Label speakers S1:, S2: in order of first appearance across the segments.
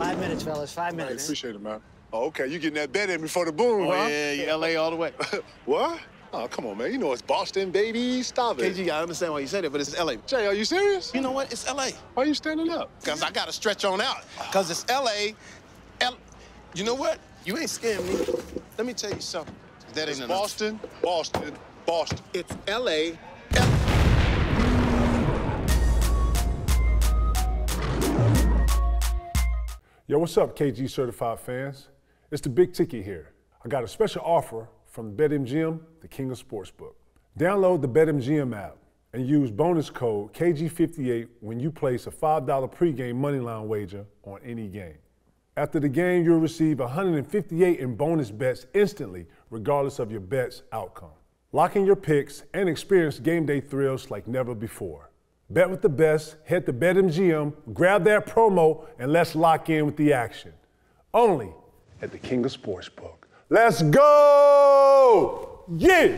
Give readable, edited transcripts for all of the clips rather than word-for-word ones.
S1: 5 minutes, fellas, 5 minutes.
S2: I appreciate it, man. Oh, okay, you getting that bet in before the boom, huh?
S3: Yeah, LA all the way.
S2: What? Oh, come on, man. You know it's Boston, baby. Stop it.
S3: KG, I understand why you said it, but it's LA.
S2: Jay, are you serious?
S3: You know what? It's LA.
S2: Why are you standing up?
S3: Because I got to stretch on out. Because it's LA. You know what? You ain't scaring me. Let me tell you something. That ain't enough.
S2: Boston, Boston, Boston.
S3: It's LA.
S4: Yo, what's up, KG certified fans? It's the Big Ticket here. I got a special offer from BetMGM, the king of sportsbook. Download the BetMGM app and use bonus code KG58 when you place a $5 pregame moneyline wager on any game. After the game, you'll receive 158 in bonus bets instantly, regardless of your bet's outcome. Lock in your picks and experience game day thrills like never before. Bet with the best, head to BetMGM, grab that promo, and let's lock in with the action. Only at the king of sportsbook. Let's go! Yeah!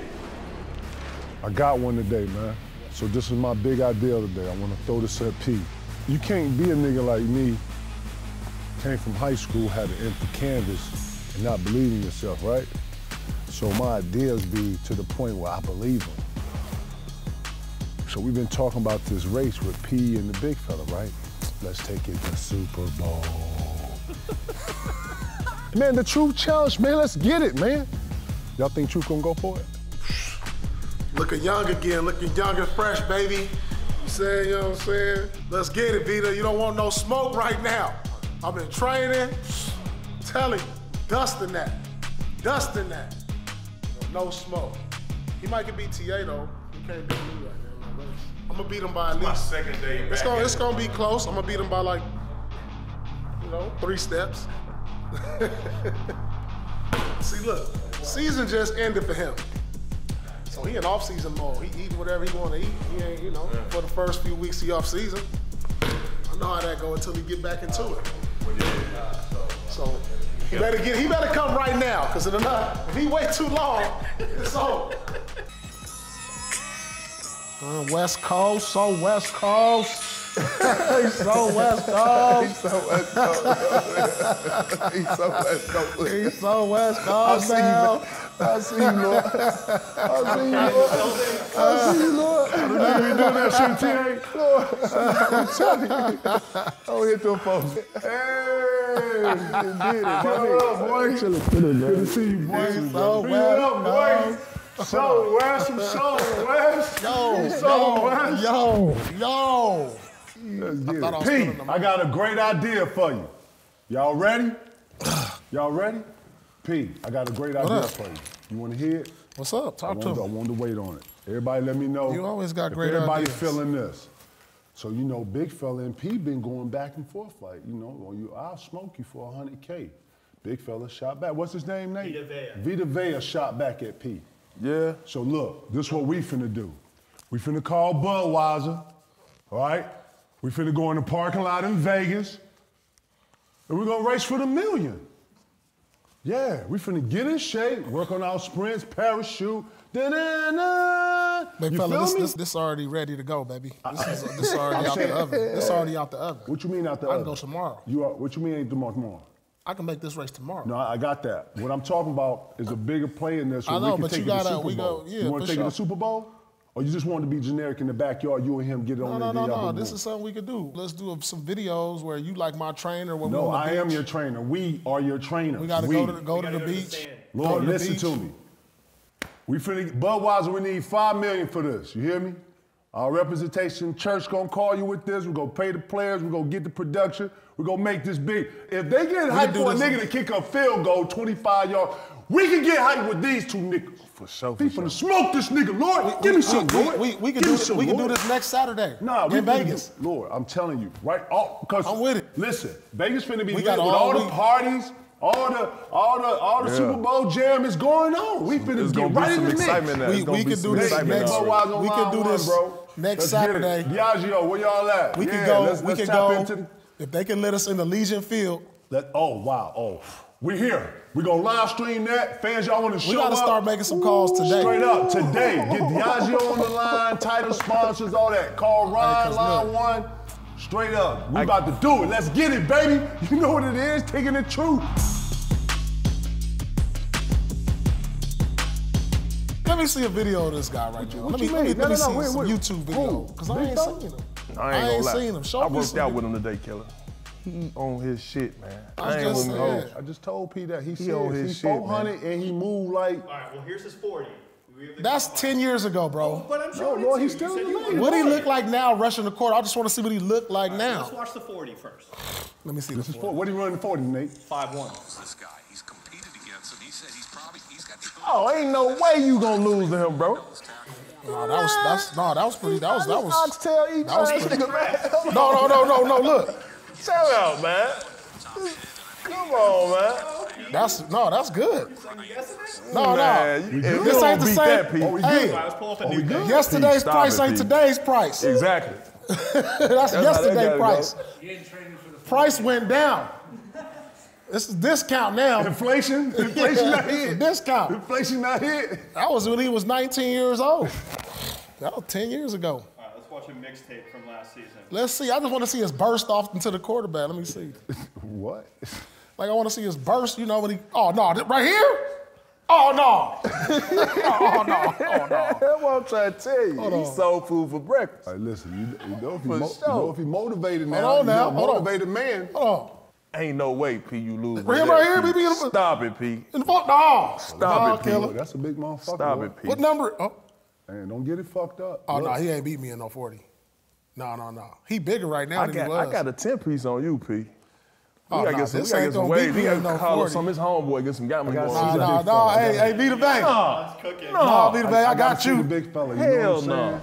S4: I got one today, man. So this is my big idea today. I want to throw this at P. You can't be a nigga like me, came from high school, had an empty canvas, and not believe in yourself, right? So my ideas be to the point where I believe them. So we've been talking about this race with P and the big fella, right? Let's take it to Super Bowl. Man, the Truth Challenge, man, let's get it, man. Y'all think Truth gonna go for it?
S5: Looking young again, looking young and fresh, baby. You know what I'm saying? Let's get it, Vita. You don't want no smoke right now. I've been training, telling you, dusting that. No smoke. He might get beat TA though. He can't beat me right now. I'm gonna beat him by at least.
S6: My second day back.
S5: It's gonna be close. I'm gonna beat him by like, 3 steps. See, look, season just ended for him. So he in off-season mode. He eating whatever he want to eat. He ain't, for the first few weeks he off-season. I know how that go until he get back into it. So he better come right now, because if he wait too long, it's over. West Coast, so West Coast. He's so West Coast.
S6: He's so West Coast. He's so West Coast.
S5: He's so West Coast now.
S6: I see you, Lord.
S4: I see you, Lord. I don't know you doing that shit, T.A.
S6: Lord, I'm telling you. Don't hit them folks.
S4: Hey, you did it. What up, boy? Good to see you, boy.
S5: So West Coast.
S4: So West.
S5: Yo.
S4: P, I got a great idea for you. Y'all ready? Y'all ready? P, I got a great idea for you. You want to hear it?
S5: What's up? Talk to me.
S4: I want to wait on it. Everybody let me know.
S5: You always got great ideas.
S4: Everybody feeling this. So, big fella and P been going back and forth like, I'll smoke you for 100K. Big fella shot back. What's his name, Nate? Vita Vea shot back at P.
S6: Yeah.
S4: So look, this is what we finna do. We finna call Budweiser, all right? We finna go in the parking lot in Vegas, and we're gonna race for the million. Yeah, we finna get in shape, work on our sprints, parachute, da-da-da.
S5: Big fella, this already ready to go, baby. This already out the oven. This already out the oven.
S4: What you mean out the oven?
S5: I can go tomorrow.
S4: What you mean ain't tomorrow?
S5: I can make this race tomorrow.
S4: No, I got that. What I'm talking about is a bigger play in this.
S5: I know, but
S4: you
S5: gotta,
S4: you want to take it to the Super Bowl? Or you just want to be generic in the backyard, you and him get it on there?
S5: No. This is something we could do. Let's do some videos where you like my trainer.
S4: No, I am your trainer. We are your trainers.
S5: We got to go to the beach.
S4: Lord, listen to me. Budweiser, we need $5 million for this. You hear me? Our representation church gonna call you with this. We're gonna pay the players. We're gonna get the production. We're gonna make this big. If they get hyped for a nigga to kick a field goal 25 yards, we can get hyped with these two niggas.
S6: For sure.
S4: We finna smoke this nigga, Lord. Give me some, Lord.
S5: We can do this next Saturday.
S4: Nah,
S5: in Vegas.
S4: Lord, I'm telling you, right? Because
S5: I'm with it.
S4: Listen, Vegas finna be lit with all the parties. All the Super Bowl jam is going on. We finna get right in the mix.
S5: We can do this next Saturday.
S4: Diageo, where y'all at?
S5: We can go. If they can let us in the Legion Field.
S4: We're here. We're gonna live stream that. Fans, y'all wanna show up?
S5: We gotta start making some calls today.
S4: Straight up, today. Get Diageo on the line, title sponsors, all that. Call Ryan, line 1. Straight up. We about to do it. Let's get it, baby. You know what it is, taking the truth.
S5: Let me see a video of this guy right here. Let me see some YouTube video. Because I ain't seen him.
S6: I ain't seen
S5: him.
S6: I worked out with him today, Killer. He on his shit, man.
S4: I just told P that he on his shit, 400 and he moved like.
S1: All right, well, here's his 40.
S5: That's 10 years ago, bro.
S1: But I'm showing
S4: he's still in the league.
S5: What he look like now rushing the court? I just want to see what he look like now.
S1: Let's watch the 40 first.
S5: Let me see
S4: this. Is 40. What are you running 40, Nate?
S1: 5'1".
S7: This guy, he's competed against him. He said he's got the.
S6: Oh, ain't no way you gonna lose to him, bro.
S5: No, that was pretty. That was.
S6: No, look. Chill out, man. Come on, man.
S5: That's good. No.
S6: This ain't the same.
S5: Hey, yesterday's price ain't today's price.
S6: Exactly.
S5: That's yesterday's price. Price went down. This is discount now.
S4: Inflation not hit.
S5: Discount.
S4: Inflation not hit.
S5: That was when he was 19 years old. That was 10 years ago.
S1: All right, let's watch a mixtape from last season.
S5: Let's see. I just want to see his burst off into the quarterback. Let me see.
S4: What?
S5: Like I want to see his burst. You know when he? Oh no, right here. Oh no. Oh no.
S6: That's what I'm trying to tell you. He's soul food for breakfast.
S4: All right, listen. You know if he motivated now.
S5: Hold on now.
S4: Motivated man.
S5: Hold on.
S6: Ain't no way, P, you lose.
S5: Right here, baby.
S6: Stop it, P.
S5: No.
S6: Stop it, P.
S5: Killer.
S4: That's a big motherfucker.
S6: Stop it, P.
S5: What number? Oh.
S4: Man, don't get it fucked up.
S5: Oh, no, he ain't beat me in no 40. No. He bigger right now than he was.
S6: I got a 10-piece on you, P.
S5: Oh,
S6: we gotta get some ways. We gotta call some of his homeboy, get some gambling going on.
S5: No. Hey, Vita Bang. No, Vita Bang, I got you.
S4: The big fella.
S6: Hell no.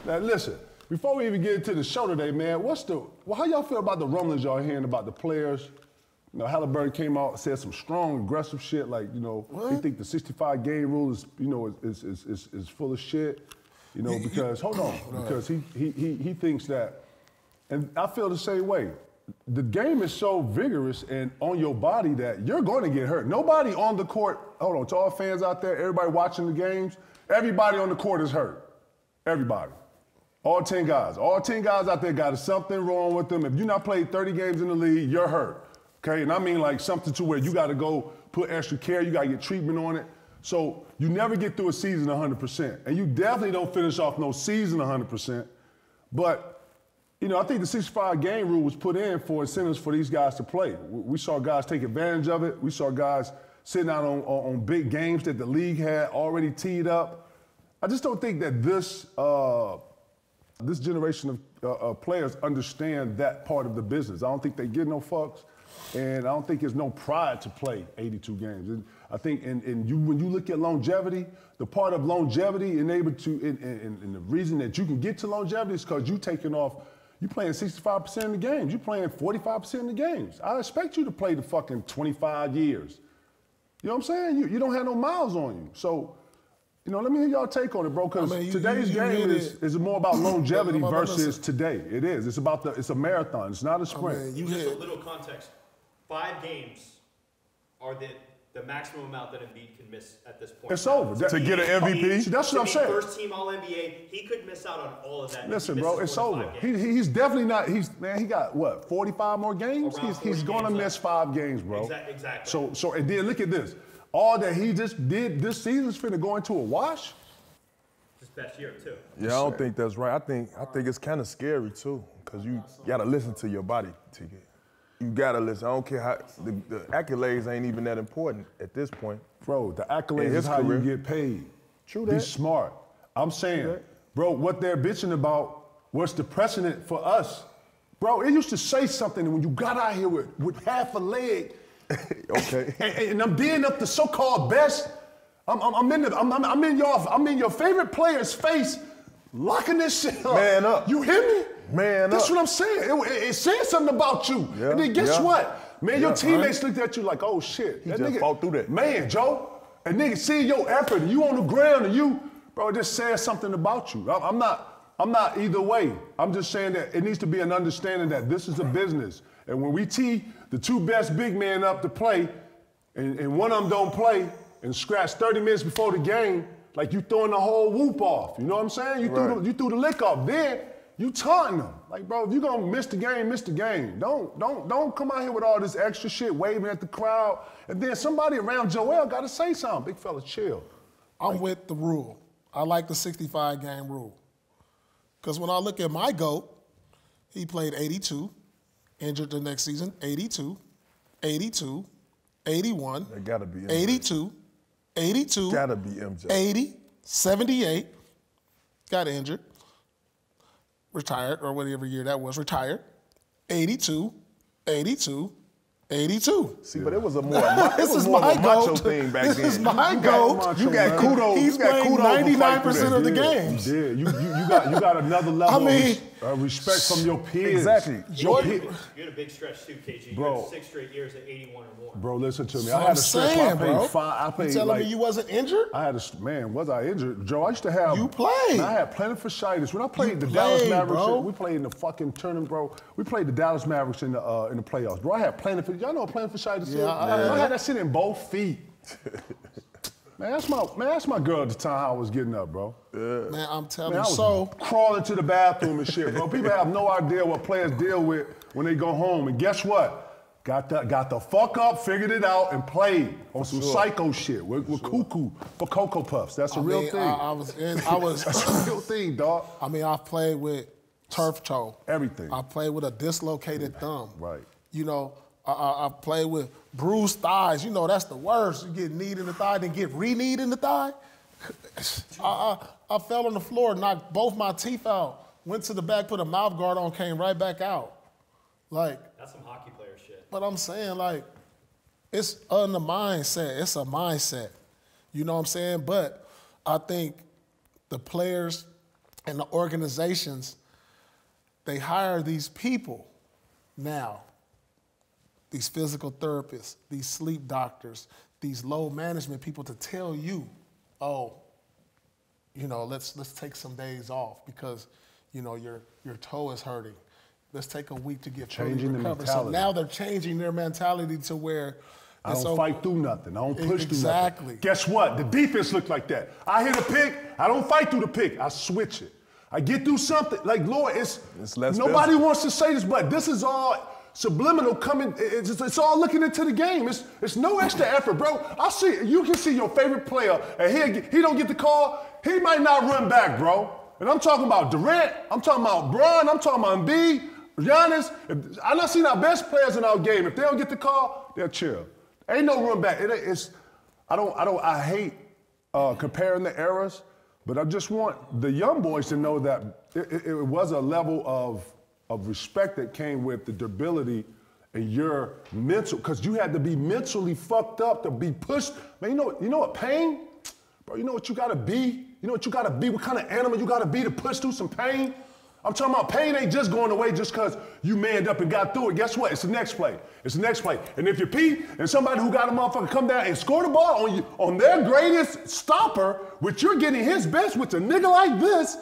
S4: Now listen, before we even get into the show today, man, how y'all feel about the rumblings y'all hearing about the players? You know, Halliburton came out and said some strong, aggressive shit, like, you know, they think the 65 game rule is, you know, is full of shit. You know, because because he thinks that, and I feel the same way. The game is so vigorous and on your body that you're going to get hurt. Nobody on the court, hold on, to all fans out there, everybody watching the games, everybody on the court is hurt. Everybody. All 10 guys. All 10 guys out there got something wrong with them. If you're not played 30 games in the league, you're hurt. Okay? And I mean like something to where you got to go put extra care, you got to get treatment on it. So you never get through a season 100%. And you definitely don't finish off no season 100%. But you know, I think the 65 game rule was put in for incentives for these guys to play. We saw guys take advantage of it. We saw guys sitting out on big games that the league had already teed up. I just don't think that this generation of players understand that part of the business. I don't think they give no fucks, and I don't think there's no pride to play 82 games. And I think, when you look at longevity, the part of longevity and the reason that you can get to longevity is because you're playing 65% of the games. You're playing 45% of the games. I expect you to play the fucking 25 years. You know what I'm saying? You don't have no miles on you. So, you know, let me hear y'all take on it, bro, because today's game is more about longevity versus today. It is. It's a marathon. It's not a sprint.
S1: Just a little context. 5 games are the maximum amount that Embiid can miss at this point.
S4: It's over.
S6: To get an MVP?
S4: See, that's what I'm saying.
S1: First team All-NBA, he could miss out on all of that.
S4: Listen, bro, it's over. He's definitely not, he got, what, 45 more games? He's going to miss 5 games, bro.
S1: Exactly.
S4: So, and then look at this. All that he just did this season's finna go into a wash?
S1: His best year, too.
S6: Yeah, I don't think that's right. I think it's kind of scary, too, because you got to listen to your body, TK. You gotta listen. I don't care how the accolades ain't even that important at this point.
S4: Bro, the accolades is how you get paid.
S6: True that.
S4: Be smart. I'm saying, bro, what they're bitching about was the precedent for us. Bro, it used to say something when you got out here with half a leg.
S6: Okay.
S4: and I'm being up the so-called best. I'm in your favorite player's face, locking this shit up.
S6: Man up.
S4: You hear me?
S6: Man
S4: That's
S6: up.
S4: what I'm saying. It said something about you.
S6: Yeah,
S4: And then guess what? Man, your teammates looked at you like, oh shit.
S6: He just fought through that.
S4: Man, Joe, a nigga see your effort, and you on the ground, and bro, it just says something about you. I'm not either way. I'm just saying that it needs to be an understanding that this is a business. And when we tee the 2 best big men up to play, and one of them don't play, and scratch 30 minutes before the game, like you throwing the whole whoop off. You know what I'm saying? You threw the lick off. Then You taunting them. Like, bro, if you gonna miss the game, miss the game. Don't come out here with all this extra shit, waving at the crowd, and then somebody around Joel gotta say something. Big fella, chill.
S5: I'm with the rule. I like the 65-game rule. Because when I look at my GOAT, he played 82, injured the next season, 82, 82, 81,
S6: That gotta be MJ.
S5: 82, 82,
S6: Gotta be MJ.
S5: 80, 78, got injured, retired, or whatever year that was, retired, 82, 82, 82.
S6: See, but it was a more,
S5: This
S6: it was
S5: is
S6: more
S5: my
S6: of a macho
S5: GOAT.
S6: thing back
S5: This
S6: then.
S5: is my GOAT.
S6: You got kudos.
S5: He's
S6: You got
S5: playing
S6: kudos.
S5: 99% of the games.
S4: You did. You got another level of respect from your peers.
S6: Exactly.
S4: Your
S1: You had a big stretch too, KG.
S4: Bro.
S1: You had 6 straight years at 81 or more.
S4: Bro, listen to me.
S5: So
S4: I had
S5: I'm
S4: a stretch
S5: saying,
S4: where
S5: bro.
S4: I played
S5: You telling
S4: like,
S5: me you wasn't injured?
S4: I had was I injured? Joe, I used to have.
S5: You played.
S4: Man, I had plenty-fasciitis. When I played
S5: You
S4: the Dallas
S5: played,
S4: Mavericks,
S5: bro.
S4: we played in the fucking tournament, bro. We played the Dallas Mavericks in the playoffs. Bro, I had plenty-fascitis. Y'all know what plenty-fascitis is?
S5: Yeah,
S4: I had that shit in both feet. Man, that's my girl at the time how I was getting up, bro.
S5: Man, I'm telling
S4: Man, I
S5: you.
S4: was
S5: So,
S4: crawling to the bathroom and shit, bro. People have no idea what players deal with when they go home. And guess what? Got the fuck up, figured it out, and played on some psycho shit with Cuckoo for Cocoa Puffs. That's a real thing.
S5: I was
S4: That's a real thing, dog.
S5: I mean, I've played with turf toe.
S4: Everything.
S5: I played with a dislocated thumb.
S4: Right.
S5: You know, I played with bruised thighs. You know, that's the worst. You get kneed in the thigh, then get re-kneed in the thigh. I fell on the floor, knocked both my teeth out, went to the back, put a mouth guard on, came right back out. Like,
S1: That's some hockey player shit.
S5: but I'm saying, like, it's on the mindset. It's a mindset. You know what I'm saying? But I think the players and the organizations, they hire these people now, these physical therapists, these sleep doctors, these load management people to tell you, oh, you know, let's take some days off because, you know, your toe is hurting. Let's take a week to get
S4: Changing the
S5: recovered.
S4: mentality.
S5: So now they're changing their mentality to where
S4: I don't fight through nothing. I don't push through nothing.
S5: Exactly.
S4: Guess what? The defense looked like that. I hit a pick. I don't fight through the pick. I switch it. I get through something. Like, Lord,
S6: It's less
S4: nobody
S6: physical.
S4: wants to say this, but this is all subliminal coming. It's all looking into the game. It's no extra effort, bro. You can see your favorite player, and he don't get the call. He might not run back, bro. And I'm talking about Durant. I'm talking about Bron. I'm talking about Embiid, Giannis. I done seen our best players in our game. If they don't get the call, they'll chill. Ain't no run back. I hate comparing the eras, but I just want the young boys to know that it was a level of respect that came with the durability and your mental, because you had to be mentally fucked up to be pushed. Man, you know what pain? Bro, you know what you gotta be? You know what you gotta be? What kind of animal you gotta be to push through some pain? I'm talking about pain ain't just going away just because you manned up and got through it. Guess what? It's the next play. It's the next play. And if you're Pete and somebody who got a motherfucker come down and score the ball on you on their greatest stopper, which you're getting his best with a nigga like this,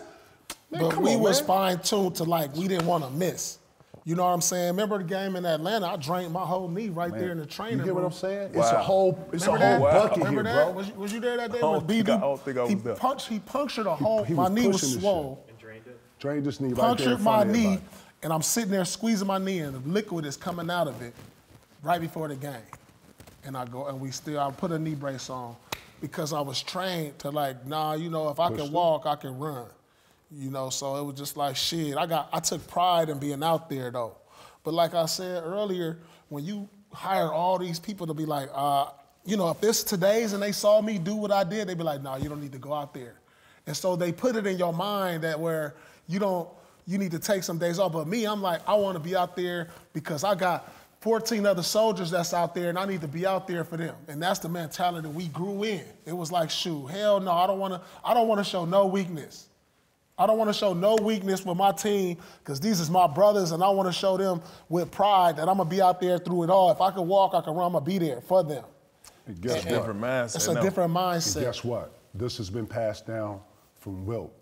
S4: man,
S5: But
S4: come
S5: we
S4: on,
S5: was
S4: man.
S5: fine-tuned to, like, we didn't want to miss. You know what I'm saying? Remember the game in Atlanta? I drained my whole knee right there in the training
S4: You hear what
S5: room.
S4: I'm saying?
S6: Wow.
S4: It's a whole
S5: Remember that?
S4: bucket
S5: Remember
S4: here,
S5: that?
S4: bro.
S5: Was you there that day?
S6: I don't
S5: when
S6: think
S5: BB
S6: I don't think I was there.
S5: He punctured a hole.
S4: He
S5: My
S4: was
S5: knee was
S4: pushing this
S5: swole.
S1: And drained it.
S4: Drain this knee right there in
S5: Punctured
S4: front
S5: my
S4: of
S5: knee,
S4: everybody.
S5: and I'm sitting there squeezing my knee, and the liquid is coming out of it right before the game. And I put a knee brace on because I was trained to, like, nah, you know, if I can walk, I can run. You know, so it was just like, shit. I took pride in being out there, though. But like I said earlier, when you hire all these people to be like, you know, if this today's and they saw me do what I did, they'd be like, nah, you don't need to go out there. And so they put it in your mind that where you need to take some days off. But me, I'm like, I want to be out there because I got 14 other soldiers that's out there and I need to be out there for them. And that's the mentality we grew in. It was like, shoot, hell no, I don't want to show no weakness. I don't want to show no weakness with my team because these is my brothers and I want to show them with pride that I'm going to be out there through it all. If I can walk, I can run, I'm going to be there for them.
S4: And guess
S6: It's a different mindset.
S5: It's a
S6: now.
S5: different
S4: And
S5: mindset.
S4: guess what? This has been passed down from Wilt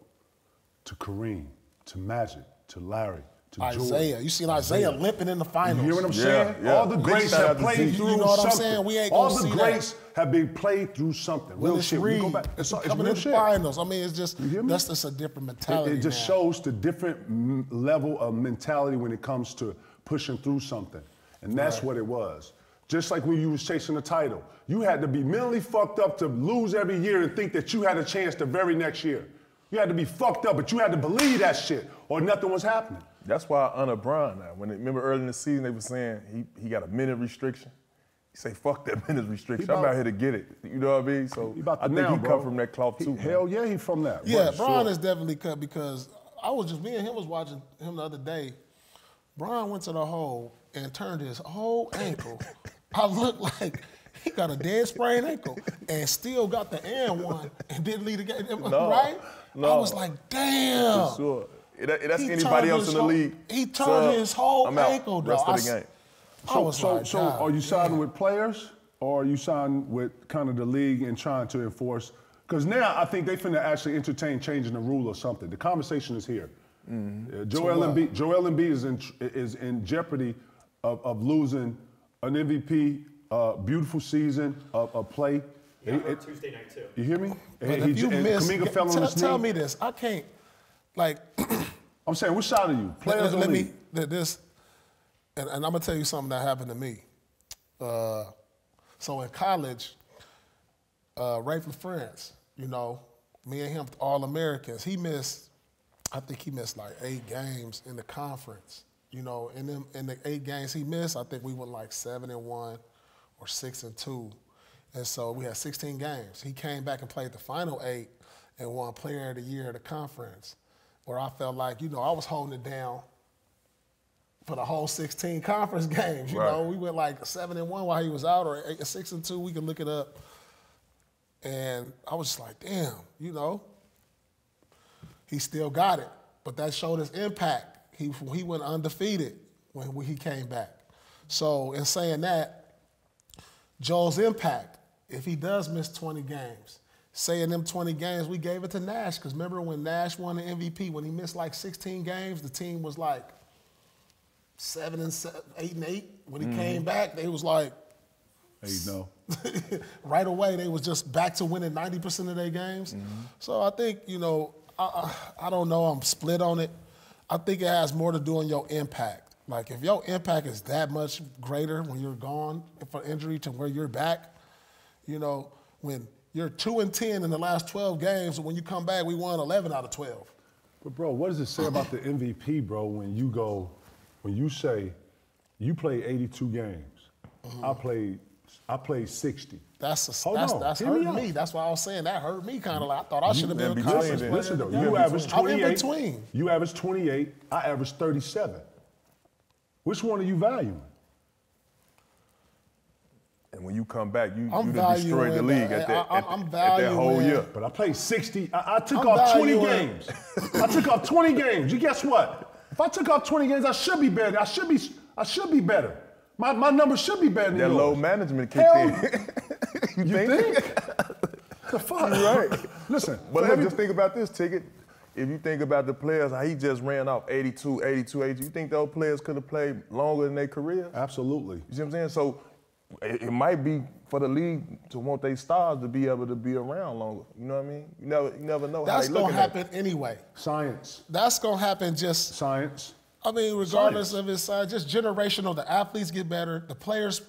S4: to Kareem to Magic to Larry
S5: Isaiah. You seen Isaiah limping in the finals.
S4: You hear what I'm saying?
S6: Yeah.
S4: All the greats have played through
S5: You know what I'm
S4: something.
S5: saying? We ain't
S4: All
S5: gonna
S4: the
S5: see
S4: greats have been played through something. Real
S5: Willis
S4: shit.
S5: Reed,
S4: We go back. It's
S5: coming
S4: real
S5: in the
S4: shit.
S5: finals. I mean, it's just
S4: You hear me?
S5: that's just a different mentality.
S4: It just
S5: now.
S4: shows the different level of mentality when it comes to pushing through something. And that's what it was. Just like when you was chasing the title. You had to be mentally fucked up to lose every year and think that you had a chance the very next year. You had to be fucked up, but you had to believe that shit or nothing was happening.
S6: That's why I honor Bron now. Remember early in the season they were saying he got a minute restriction. He say, fuck that minute restriction. I'm out here to get it. You know what I mean? So I think he come from that cloth too.
S4: Hell yeah, he from that.
S5: Yeah,
S4: right,
S5: Bron
S4: sure.
S5: is definitely cut because me and him was watching him the other day. Bron went to the hole and turned his whole ankle. I looked like he got a dead sprained ankle and still got the and one and didn't lead the game, right?
S6: No.
S5: I was like, damn.
S6: For sure. That's
S5: He
S6: anybody else in the league.
S5: He turned his whole
S6: I'm out.
S5: ankle,
S6: Rest
S5: dog.
S6: of the game.
S4: So are you siding with players or are you siding with kind of the league and trying to enforce? Because now I think they finna actually entertain changing the rule or something. The conversation is here. Joel Embiid is in jeopardy of losing an MVP, beautiful season of play.
S1: Yeah, Tuesday night too.
S4: You hear me?
S5: But if you miss,
S4: Kuminga fell on his knee.
S5: tell me this. I can't, like.
S4: I'm saying, which side are you? Players or league?
S5: And I'm gonna tell you something that happened to me. So in college, Ray from France, you know, me and him all Americans. I think he missed like 8 games in the conference. You know, in the 8 games he missed, I think we went like 7-1 or 6-2. And so we had 16 games. He came back and played the final 8 and won Player of the Year of the conference, where I felt like, you know, I was holding it down for the whole 16 conference games. You know, we went like 7-1 while he was out, or 6-2. We can look it up. And I was just like, damn, you know, he still got it. But that showed his impact. He went undefeated when he came back. So in saying that, Joel's impact, if he does miss 20 games, say in them 20 games, we gave it to Nash. Because remember when Nash won the MVP, when he missed like 16 games, the team was like 7-7, 8-8. When he came back, they was like, right away, they was just back to winning 90% of their games. So I think, you know, I don't know, I'm split on it. I think it has more to do on your impact. Like if your impact is that much greater when you're gone for injury to where you're back, you know, when you're 2-10 in the last 12 games, and when you come back, we won 11 out of 12.
S4: But bro, what does it say about the MVP, bro, when you say you played 82 games, I played 60.
S5: That's hurt me. That's why I was saying that hurt me kind of like I thought I should have been a conference player.
S4: Listen though, you averaged 28.
S5: I'm in between.
S4: You averaged 28. I averaged 37. Which one are you valuing?
S6: And when you come back, you
S5: I'm
S6: destroyed the league at that whole year.
S4: But I played 60. I took off 20 games. I took off 20 games. You guess what? If I took off 20 games, I should be better. I should be better. My numbers should be better than yours.
S6: That low management kicked in.
S4: You think? The fuck?
S6: You're right.
S4: Listen.
S6: But look, just think about this, Ticket. If you think about the players, how he just ran off 82, you think those players could have played longer in their career?
S4: Absolutely.
S6: You see what I'm saying? So it might be for the league to want their stars to be able to be around longer. You know what I mean? You never know how they looking at it.
S5: That's going to happen anyway.
S4: Science.
S5: That's going to happen just...
S4: Science.
S5: I mean, regardless of his size, just generational. The athletes get better. The players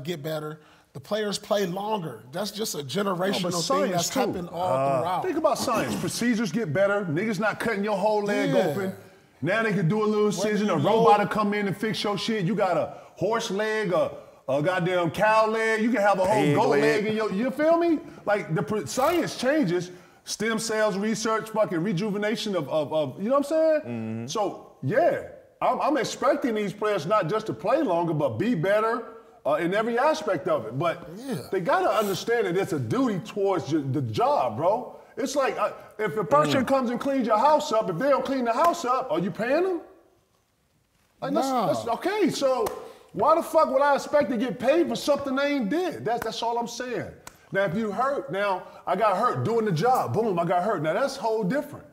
S5: get better. The players play longer. That's just a generational thing that's happened all throughout.
S4: Think about science. Procedures get better. Niggas not cutting your whole leg open. Now they can do a little incision. A robot will come in and fix your shit. You got a horse leg, a goddamn cow leg. You can have a whole goat leg in your, you feel me? Like the science changes. Stem cells research, fucking rejuvenation of you know what I'm saying? So, yeah, I'm expecting these players not just to play longer, but be better in every aspect of it. But they gotta understand that it's a duty towards the job, bro. It's like if a person comes and cleans your house up, if they don't clean the house up, are you paying them? Like, that's okay. So why the fuck would I expect to get paid for something they ain't did? That's all I'm saying. Now, if you hurt, now I got hurt doing the job. Boom, I got hurt. Now that's whole different.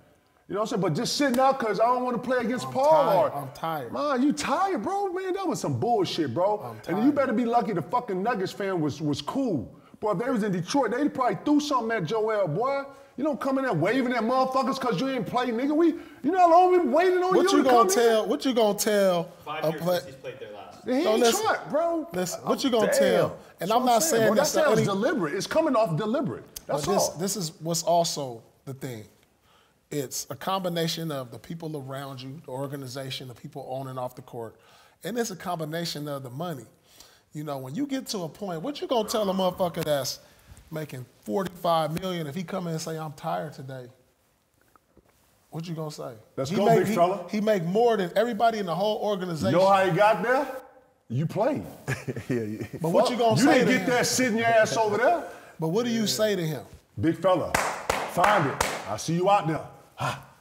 S4: You know what I'm saying? But just sitting out because I don't want to play against Paul.
S5: I'm tired.
S4: Man, you tired, bro? Man, that was some bullshit, bro. And you better be lucky the fucking Nuggets fan was cool. Boy, if they was in Detroit, they'd probably threw something at Joel, boy. You don't come in there waving at motherfuckers because you ain't play, nigga. You know how long we been waiting on you to come in?
S5: What you gonna tell?
S1: 5 years since he's played there last.
S4: He ain't shot, bro.
S5: Listen, what you gonna tell? And I'm not saying
S4: bro, that sounds deliberate. It's coming off deliberate. That's all.
S5: This is what's also the thing. It's a combination of the people around you, the organization, the people on and off the court, and it's a combination of the money. You know, when you get to a point, what you gonna tell a motherfucker that's making $45 million if he come in and say, I'm tired today? What you gonna say?
S4: Let's go, big fella.
S5: He make more than everybody in the whole organization.
S4: You know how he got there? You played.
S5: yeah. But what you gonna say to him?
S4: You didn't get that sitting your ass over there.
S5: But what do you say to him?
S4: Big fella, find it. I see you out there.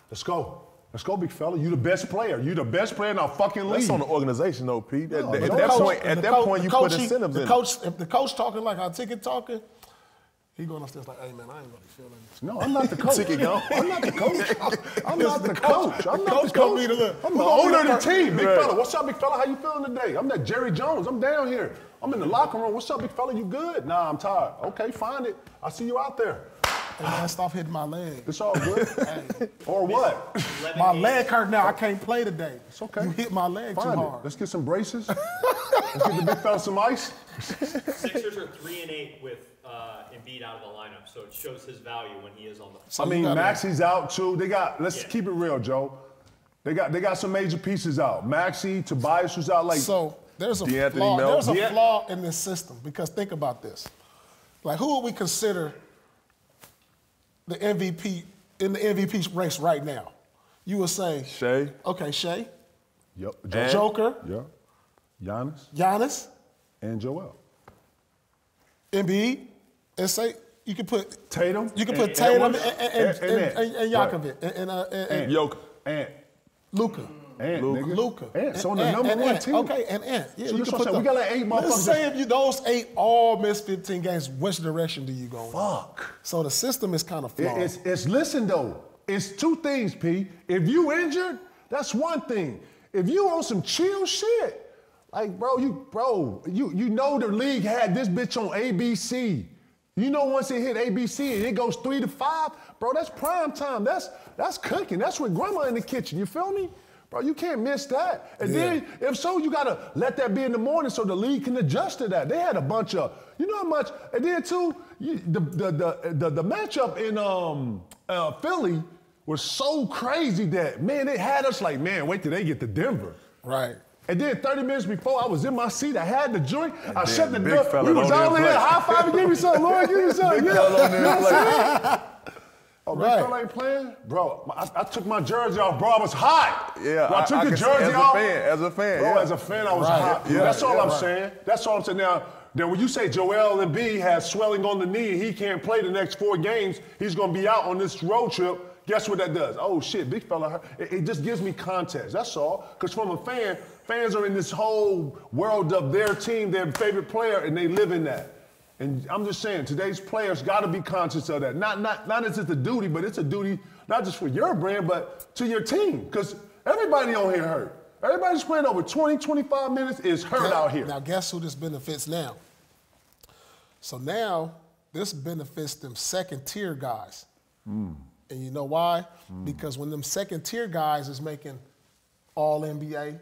S4: Let's go. Let's go, big fella. You the best player. You the best player in our fucking league.
S6: That's on the organization, though, Pete.
S4: No,
S6: at that point, you put incentives in.
S5: If the coach talking like our ticket talking, he going upstairs like, hey, man, I ain't really feeling this.
S4: No, I'm not the coach. I'm not the coach. I'm not the coach. I'm not the coach. I'm the owner of the team. Big fella, what's up, big fella? How you feeling today? I'm that Jerry Jones. I'm down here. I'm in the locker room. What's up, big fella? You good? Nah, I'm tired. Okay, find it. I see you out there.
S5: Hey, man, stop hitting my leg.
S4: It's all good.
S5: Hey.
S4: Or what?
S5: My leg hurt now. I can't play today.
S4: It's okay.
S5: You hit my leg
S4: Find
S5: too
S4: it.
S5: hard.
S4: Let's get some braces. Let's get the big fella some ice.
S1: Sixers are 3-8 with Embiid out of the lineup, so it shows his value when he is on the floor.
S4: So I mean, Maxi's out too. They got. Let's keep it real, Joe. They got some major pieces out. Maxi, Tobias was out. Like
S5: so, there's a flaw. There's a flaw in this system because think about this. Like, who would we consider the MVP in the MVP race right now? You would say
S6: Shea.
S5: Okay, Shea.
S4: Yep.
S5: Joker.
S4: Yep.
S5: Giannis.
S4: And Joel.
S5: Embiid. And say you could put
S4: Tatum.
S5: You could put Tatum and
S4: Jokic.
S5: And
S6: Jokic.
S4: And
S5: Luka.
S4: Luka. And so on the number one team.
S5: Okay, and yeah,
S4: so
S5: you can put
S4: we got like 8 motherfuckers.
S5: Let's say if those 8 all miss 15 games, which direction do you go in?
S4: Fuck.
S5: So the system is kind of flawed.
S4: It's listen though. It's 2 things, P. If you injured, that's one thing. If you on some chill shit, like bro, you know the league had this bitch on ABC. You know once it hit ABC and it goes 3 to 5, bro, that's prime time. That's cooking. That's with grandma in the kitchen. You feel me? Bro, you can't miss that. And then, if so, you got to let that be in the morning so the league can adjust to that. They had a bunch of, you know how much, and then too, the matchup in Philly was so crazy that, man, it had us like, man, wait till they get to Denver.
S5: Right.
S4: And then 30 minutes before, I was in my seat. I had the joint. I shut the door. We was all in there high-fiving. Give me something, Lord. Give me something. You know what I'm saying? Oh, big fella ain't playing? Bro, I took my jersey off, bro. I was hot.
S6: Yeah,
S4: bro, I took the jersey off.
S6: As a fan.
S4: Bro, as a fan, I was hot. Yeah, that's all I'm saying. That's all I'm saying. Now, then when you say Joel Embiid has swelling on the knee and he can't play the next 4 games, he's going to be out on this road trip, guess what that does? Oh, shit, big fella. It just gives me context. That's all. Because from a fan, fans are in this whole world of their team, their favorite player, and they live in that. And I'm just saying, today's players got to be conscious of that. Not as it's a duty, but it's a duty not just for your brand, but to your team. Because everybody on here hurt. Everybody's playing over 20, 25 minutes is hurt out here.
S5: Now, guess who this benefits now? So now, this benefits them second-tier guys. And you know why? Because when them second-tier guys is making All-NBA,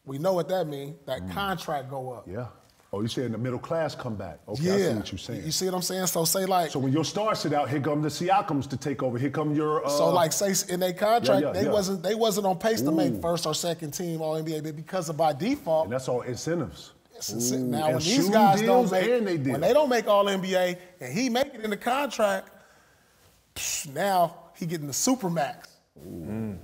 S5: we know what that means. That contract go up.
S4: Yeah. Oh, you saying the middle class come back. Okay, I see what you're saying.
S5: You see what I'm saying? So say like...
S4: So when your stars sit out, here come the Siakams to take over. Here come your...
S5: so like say in their contract, they wasn't on pace to make first or second team All-NBA, but because of by default...
S4: And that's all incentives.
S5: Now when these guys don't make... When they don't make All-NBA and he make it in the contract, now he getting the Supermax.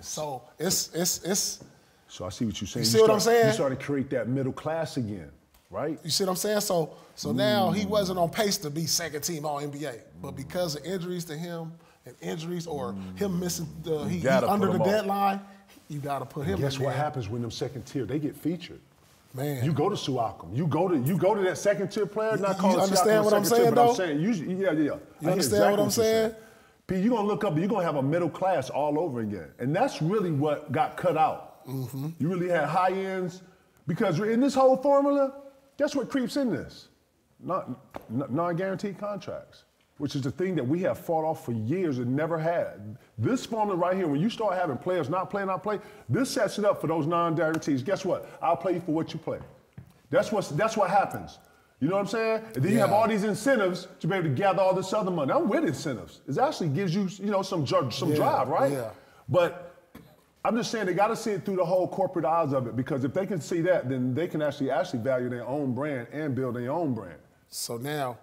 S5: So it's...
S4: So I see what you're saying.
S5: You see what I'm saying?
S4: You started to create that middle class again. Right.
S5: You see what I'm saying? So now he wasn't on pace to be second team All-NBA, but because of injuries to him and injuries or him missing he's under the deadline, you got to put him.
S4: Guess what happens when them second tier they get featured?
S5: Man,
S4: you go to Siakam, you go to that second tier player.
S5: You understand what I'm saying, though?
S4: Yeah.
S5: You understand what I'm saying?
S4: P, you're gonna look up and you're gonna have a middle class all over again. And that's really what got cut out.
S5: Mm-hmm.
S4: You really had high ends, because in this whole formula, guess what creeps in this? Non-guaranteed contracts, which is the thing that we have fought off for years and never had. This formula right here, when you start having players not play, this sets it up for those non-guarantees. Guess what? I'll play you for what you play. That's what happens. You know what I'm saying? And then you have all these incentives to be able to gather all this other money. I'm with incentives. It actually gives you, some drive, right?
S5: Yeah.
S4: But I'm just saying they got to see it through the whole corporate eyes of it, because if they can see that, then they can actually value their own brand and build their own brand.
S5: So now,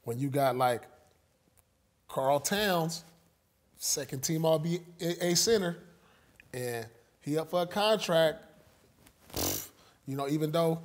S5: when you got like Karl Towns, second team All-NBA center, and he up for a contract, even though,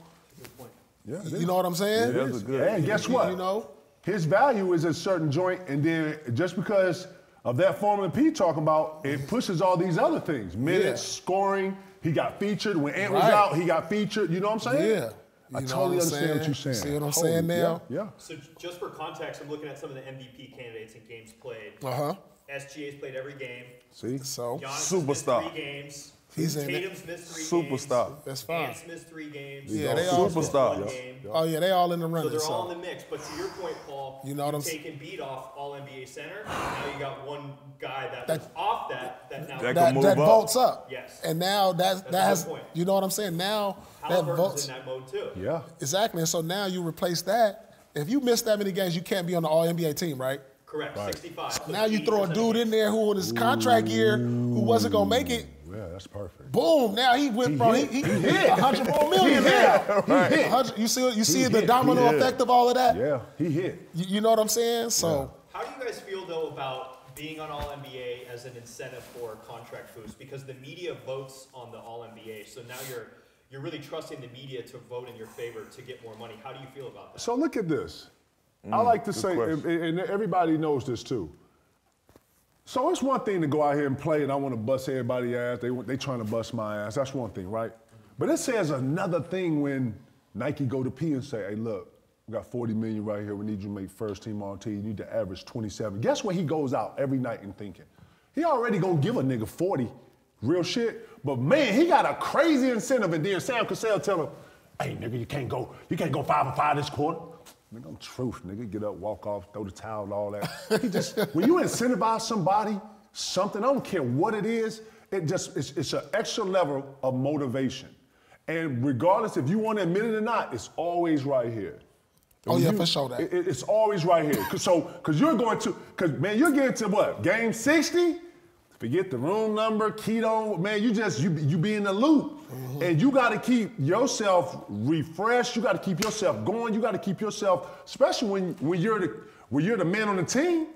S5: you know what I'm saying?
S6: Yeah, that's good.
S4: And guess what? His value is a certain joint, and then just because of that formula P talking about, it pushes all these other things. Minutes, scoring, he got featured. When Ant was out, he got featured. You know what I'm saying?
S5: Yeah.
S4: I totally understand what you're saying.
S5: See what I'm saying now?
S4: Yeah.
S1: So just for context, I'm looking at some of the MVP candidates in games played.
S5: Uh-huh.
S1: SGA's played every game.
S4: See?
S5: So,
S1: Giannis missed 3 games.
S5: He's in
S1: Tatum's missed 3 games.
S6: Superstar.
S5: That's fine.
S1: Ant's missed 3 games.
S5: Yeah, they all
S6: superstar.
S1: One game.
S5: Oh, yeah, they all in the running.
S1: So they're all in the mix. But to your point, Paul,
S5: you know what I'm
S1: saying? Embiid off All-NBA center. Now you got one guy that was off that now
S5: that votes up.
S1: Yes.
S5: And now that has,
S1: point.
S5: you know what I'm saying? Now that
S1: Halliburton's
S5: votes.
S1: in that mode too.
S4: Yeah.
S5: Exactly. And so now you replace that. If you miss that many games, you can't be on the All-NBA team, right?
S1: Correct.
S4: Right.
S1: 65. So
S5: Now you throw a dude in there who in his contract year who wasn't going to make it.
S4: Yeah, that's perfect.
S5: Boom! Now he went from he hit 100 million now. He hit. You see the domino effect of all of that.
S4: Yeah, he hit.
S5: You know what I'm saying? So
S1: how do you guys feel though about being on All-NBA as an incentive for a contract boost? Because the media votes on the All-NBA, so now you're really trusting the media to vote in your favor to get more money. How do you feel about that?
S4: So look at this. I like to say, and everybody knows this too. So it's one thing to go out here and play, and I want to bust everybody's ass. They trying to bust my ass. That's one thing, right? But it says another thing when Nike go to P and say, hey, look, we got 40 million right here. We need you to make first team all team. You need to average 27. Guess what he goes out every night and thinking? He already gonna give a nigga 40, real shit. But man, he got a crazy incentive, and then Sam Cassell tell him, hey, nigga, you can't go 5 for 5 this quarter. Nigga, I'm truth, nigga. Get up, walk off, throw the towel, all that. He just, when you incentivize somebody, something, I don't care what it is, it's an extra level of motivation. And regardless if you want to admit it or not, it's always right here.
S5: Oh yeah, for sure that.
S4: It's always right here. Cause you're going to, man, you're getting to what, game 60? Forget the room number, keto, man, you be in the loop. Mm-hmm. And you gotta keep yourself refreshed, you gotta keep yourself going, you gotta keep yourself, especially when you're the man on the team,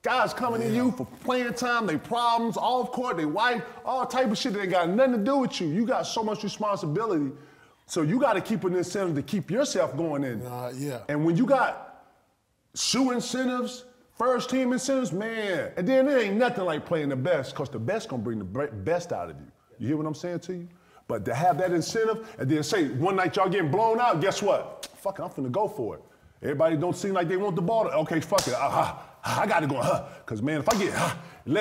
S4: guys coming to you for playing time, they problems, off court, they wife, all type of shit that ain't got nothing to do with you. You got so much responsibility. So you gotta keep an incentive to keep yourself going in.
S5: Yeah.
S4: And when you got shoe incentives, first team incentives, man, and then it ain't nothing like playing the best, because the best gonna bring the best out of you. You hear what I'm saying to you? But to have that incentive, and then say, one night y'all getting blown out, guess what? Fuck it, I'm finna go for it. Everybody don't seem like they want the ball. Okay, fuck it, I gotta go, because man, if I get,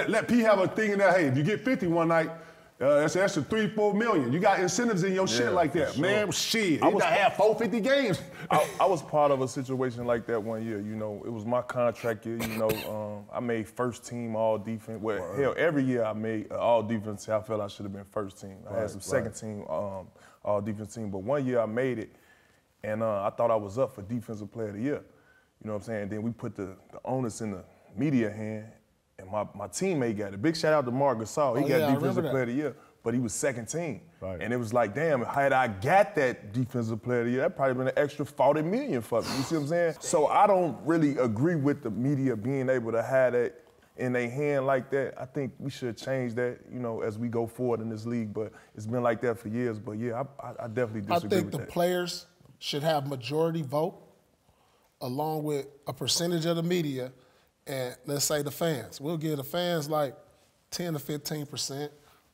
S4: let P have a thing in there, hey, if you get 50 one night, that's an extra 3-4 million. You got incentives in your shit like that. Sure. Man, shit, I have 450 games.
S6: I was part of a situation like that one year. You know, it was my contract year. You know, I made first team all defense. Well, hell, every year I made all defense. I felt I should have been first team. I had some second team all defense team, but one year I made it, and I thought I was up for defensive player of the year. You know what I'm saying? Then we put the onus in the media hand. And my teammate got it. Big shout out to Mark Gasol. He got defensive player of the year, but he was second team. Right. And it was like, damn, had I got that defensive player of the year, that'd probably been an extra 40 million for me. You see what I'm saying? So I don't really agree with the media being able to have that in their hand like that. I think we should change that, you know, as we go forward in this league. But it's been like that for years. But yeah, I definitely disagree with that.
S5: I think the players should have majority vote along with a percentage of the media. And let's say the fans. We'll give the fans like 10 to 15%,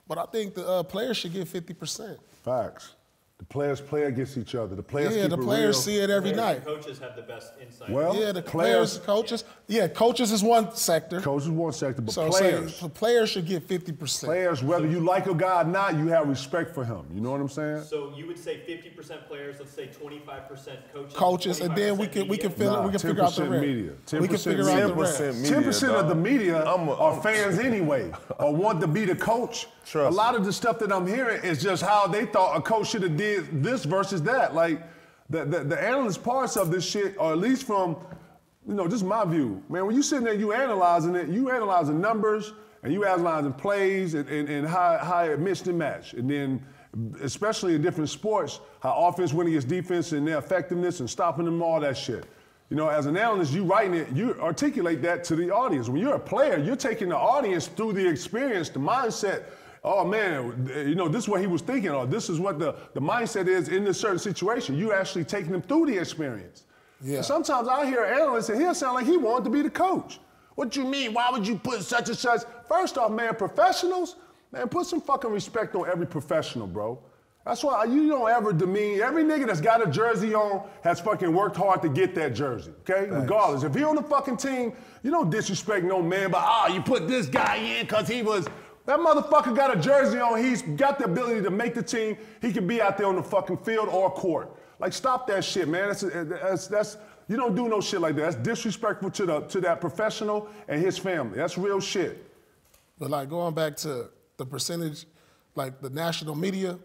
S5: but I think the players should get 50%.
S4: Facts. The players play against each other. The players keep
S5: the
S4: it
S5: players
S4: real.
S5: see it every night.
S1: Coaches have the best insight.
S4: Well,
S5: Yeah, the players, coaches. Yeah, coaches is one sector.
S4: Coaches one sector, but
S5: So
S4: players.
S5: the players should get 50%.
S4: Players, whether you like a guy or not, you have respect for him. You know what I'm saying?
S1: So you would say 50% players, let's say 25% coaches.
S5: Coaches, and then we can figure out the
S4: 10%
S5: rest.
S4: media.
S5: We can figure out the rest.
S4: 10% of the media are fans anyway, or want to be the coach. A lot of the stuff that I'm hearing is just how they thought a coach should have did this versus that. Like the analyst parts of this shit, or at least from, just my view. Man, when you sitting there, you analyzing it, you analyzing numbers, and you analyzing plays and how it mixed and matched. And then, especially in different sports, how offense winning against defense and their effectiveness and stopping them, all that shit. As an analyst, you writing it, you articulate that to the audience. When you're a player, you're taking the audience through the experience, the mindset. Oh man, this is what he was thinking, or this is what the mindset is in this certain situation. You actually taking them through the experience. Yeah. And sometimes I hear an analyst and he'll sound like he wanted to be the coach. What you mean? Why would you put such and such? First off, man, professionals, man, put some fucking respect on every professional, bro. That's why you don't ever demean. Every nigga that's got a jersey on has fucking worked hard to get that jersey, okay? Thanks. Regardless. If he on the fucking team, you don't disrespect no man, but you put this guy in because he was. That motherfucker got a jersey on. He's got the ability to make the team. He can be out there on the fucking field or court. Like, stop that shit, man. That's you don't do no shit like that. That's disrespectful to that professional and his family. That's real shit.
S5: But like going back to the percentage, like the national media,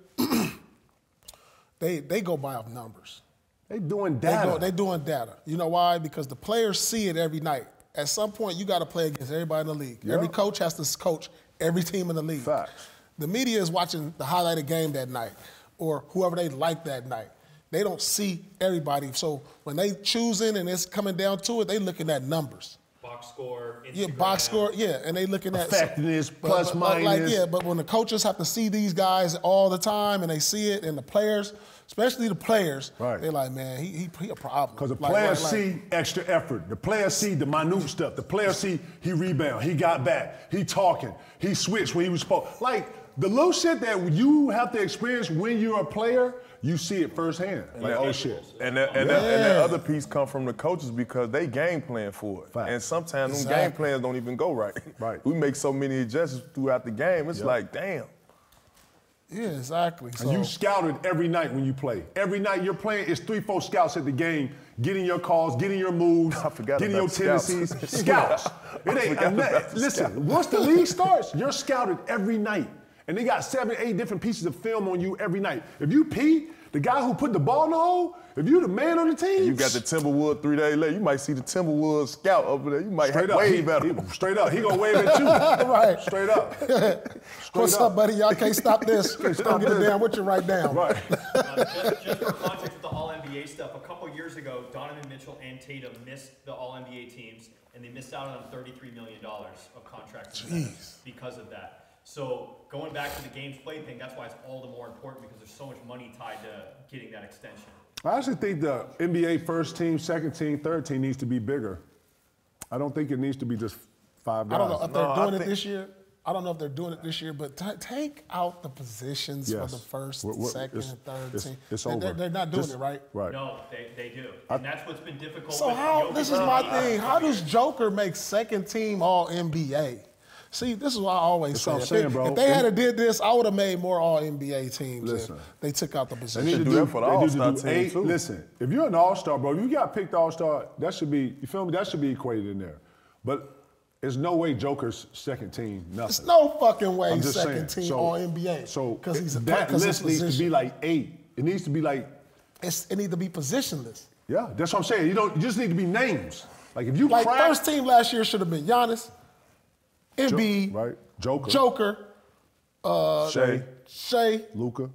S5: they go by off numbers.
S4: They doing data.
S5: They doing data. You know why? Because the players see it every night. At some point, you got to play against everybody in the league. Yep. Every coach has to coach every team in the league.
S4: Facts.
S5: The media is watching the highlighted game that night or whoever they like that night. They don't see everybody. So when they choosing and it's coming down to it, they looking at numbers.
S1: Box score, Instagram.
S5: Yeah, box score, yeah. And they looking at
S4: effectiveness, plus minus.
S5: But when the coaches have to see these guys all the time and they see it, and the players, especially the players, they're like, man, he a problem.
S4: Because the players see extra effort. The players see the minute stuff. The players see he rebound, he got back, he talking, he switched when he was supposed. Like, the little shit that you have to experience when you're a player, you see it firsthand. Like, oh shit.
S6: And that other piece come from the coaches because they game plan for it.
S4: Fact.
S6: And sometimes them game plans don't even go right.
S4: Right.
S6: We make so many adjustments throughout the game, it's like, damn.
S5: Yeah, exactly.
S4: And you scouted every night when you play. Every night you're playing, it's 3-4 scouts at the game, getting your calls, getting your moves, getting your tendencies. Scouts. Listen, once the league starts, you're scouted every night. And they got 7, 8 different pieces of film on you every night. If you pee, the guy who put the ball in the hole, if you the man on the team.
S6: You got the Timberwood 3 days later. You might see the Timberwood scout over there. You might wave at him.
S4: Straight up. He gonna wave at you.
S5: Right.
S4: Straight up.
S5: What's up, buddy? Y'all can't stop this. Don't get it down what you write down.
S4: Right.
S1: Just for context with the All-NBA stuff, a couple years ago, Donovan Mitchell and Tatum missed the All-NBA teams, and they missed out on $33 million of contracts because of that. So going back to the games played thing, that's why it's all the more important because there's so much money tied to getting that extension.
S4: I actually think the NBA first team, second team, third team needs to be bigger. I don't think it needs to be just 5 guys.
S5: I don't know if they're doing it this year. I don't know if they're doing it this year, but take out the positions for the first, second, and third team.
S4: It's over.
S5: They're not doing it, right?
S4: Right.
S1: No, they do. And that's what's been difficult.
S5: So this is my thing. How does Joker make second team All-NBA? See, this is what I always say. If they had did this, I would have made more All-NBA teams.
S4: Listen,
S5: they took out the position.
S6: They need to do that for the All-Star team, too.
S4: Listen, if you're an All-Star, bro, if you got picked All-Star, that should be, you feel me? That should be equated in there. But there's no way Joker's second team, nothing.
S5: There's no fucking way second
S4: saying.
S5: team All-NBA.
S4: So that list needs to be like 8. It needs to be like.
S5: It needs to be positionless.
S4: Yeah, that's what I'm saying. You just need to be names. Like if you
S5: first team last year should have been Giannis, Embiid,
S4: right? Joker,
S5: Shea,
S4: Luka.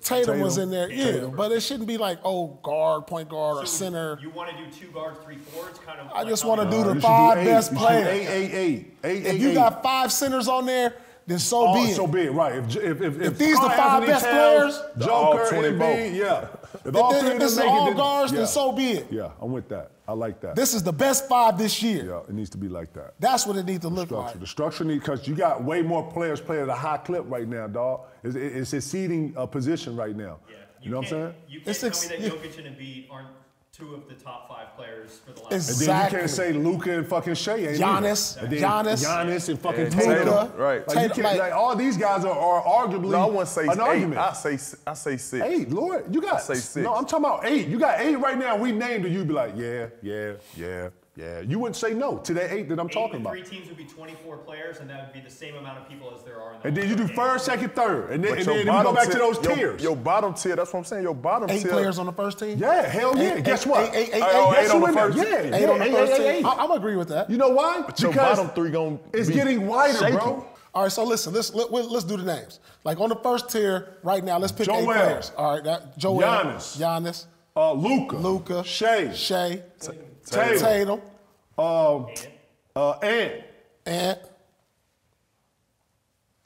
S5: Tatum was in there, but it shouldn't be like, guard, point guard, or center.
S1: You want to do 2 guards, 3 forwards, kind of.
S5: I just want to do the 5 best players.
S4: 8.
S5: If you got 5 centers on there, then so be it.
S4: So be it, right? If
S5: these the 5 best players,
S4: Joker, Embiid,
S5: if this is all guards, then so be it.
S4: Yeah, I'm with that. I like that.
S5: This is the best 5 this year.
S4: Yeah, it needs to be like that.
S5: That's what it needs to look like.
S4: The structure needs, because you got way more players playing at a high clip right now, dog. It's exceeding a position right now.
S1: Yeah.
S4: You know what I'm saying?
S1: You can't tell me that Jokic and Embiid aren't two of the top 5 players for the last.
S4: And then you can't say Luka and fucking Shea ain't
S5: Giannis,
S4: either.
S5: Giannis
S4: and fucking
S5: Tatum.
S6: Right.
S4: Like, you can't, like, all these guys are arguably
S6: No, I wouldn't say
S4: an
S6: 8.
S4: argument.
S6: I say 6.
S4: 8, Lord. You got
S6: I say 6.
S4: No, I'm talking about 8. You got 8 right now. We named it. You'd be like, yeah. You wouldn't say no to that 8 that I'm talking about.
S1: 3 teams would be 24 players, and that would be the same amount of people as there are in the
S4: And then you do first, second, third. And then
S6: your
S4: we go back to those
S6: your,
S4: tiers.
S6: Your bottom tier, that's what I'm saying. Your bottom
S5: 8
S6: tier.
S5: players on the first team?
S4: Yeah, hell yeah. Guess what?
S5: 8
S4: Guess
S6: on
S4: who
S6: the
S4: in there?
S6: first team?
S4: Yeah,
S5: 8 on the first team.
S4: 8.
S5: I'm agree with that.
S4: You know why?
S6: But your
S4: Because
S6: bottom 3 gonna
S4: it's
S6: be
S4: getting wider,
S6: shaky.
S4: bro.
S5: All right, so listen, let's do the names. Like on the first tier right now, let's pick 8
S4: Joel.
S5: players. All right, Joel.
S4: Giannis. Luka. Shea.
S5: Tatum.
S4: Ant.